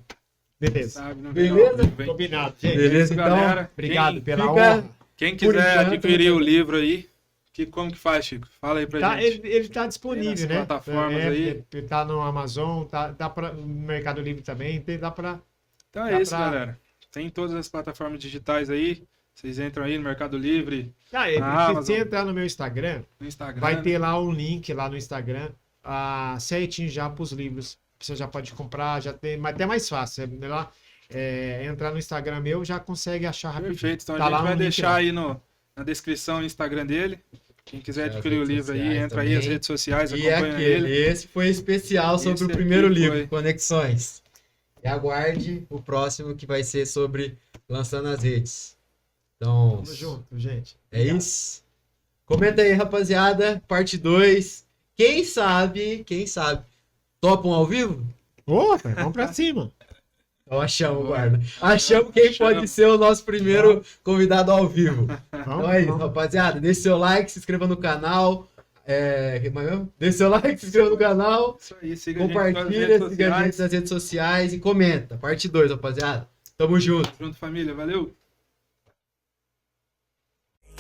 Beleza. Beleza? Combinado, gente. Beleza, então, galera. Obrigado pela fica- honra. Quem Por quiser enquanto, adquirir o livro aí, como que faz, Chico? Fala aí pra gente. Ele tá disponível, Tem nas né? plataformas aí. Tá no Amazon, no Mercado Livre também, dá pra... Então dá é isso, pra- galera. Tem todas as plataformas digitais aí. Vocês entram aí no Mercado Livre, Se Amazon. você entrar no meu Instagram, no Instagram. vai ter lá um link lá no Instagram, certinho já pros livros. Você já pode comprar, já tem, mas até mais fácil. É lá, entrar no Instagram meu, já consegue achar rapidinho. Perfeito. Então Tá a lá gente um vai link deixar lá. aí na descrição o Instagram dele. Quem quiser adquirir o as redes livro aí, sociais entra aí também. nas redes sociais, E acompanha aquele, ele. esse foi especial sobre Esse o primeiro aqui livro, foi. Conexões. E aguarde o próximo que vai ser sobre Lançando as Redes. Então, Tamo junto, gente. é isso. Comenta aí, rapaziada, parte 2. Quem sabe, topam ao vivo? Opa, vamos pra cima. Então achamos, guarda. Achamos quem pode ser o nosso primeiro convidado ao vivo. Então é isso, rapaziada. Deixe seu like, se inscreva no canal. Deixe seu like, se inscreva no canal. Isso aí, siga a gente Compartilha, nas redes siga a gente sociais. nas redes sociais e comenta. Parte 2, rapaziada. Tamo junto. Junto, família. Valeu!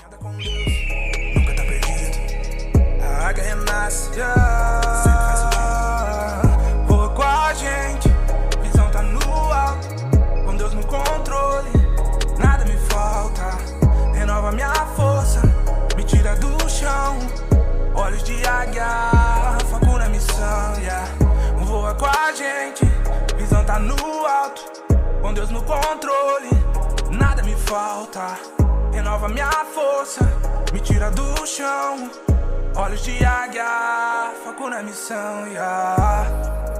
Anda com Deus, nunca tá perdido. A águia renasce, sempre faz sentido. Voa com a gente, visão tá no alto. Com Deus no controle, nada me falta. Renova minha força, me tira do chão. Olhos de águia, foco na missão, yeah. Voa com a gente, visão tá no alto. Com Deus no controle, nada me falta. Renova minha força, me tira do chão. Olhos de águia, foco na missão, yeah.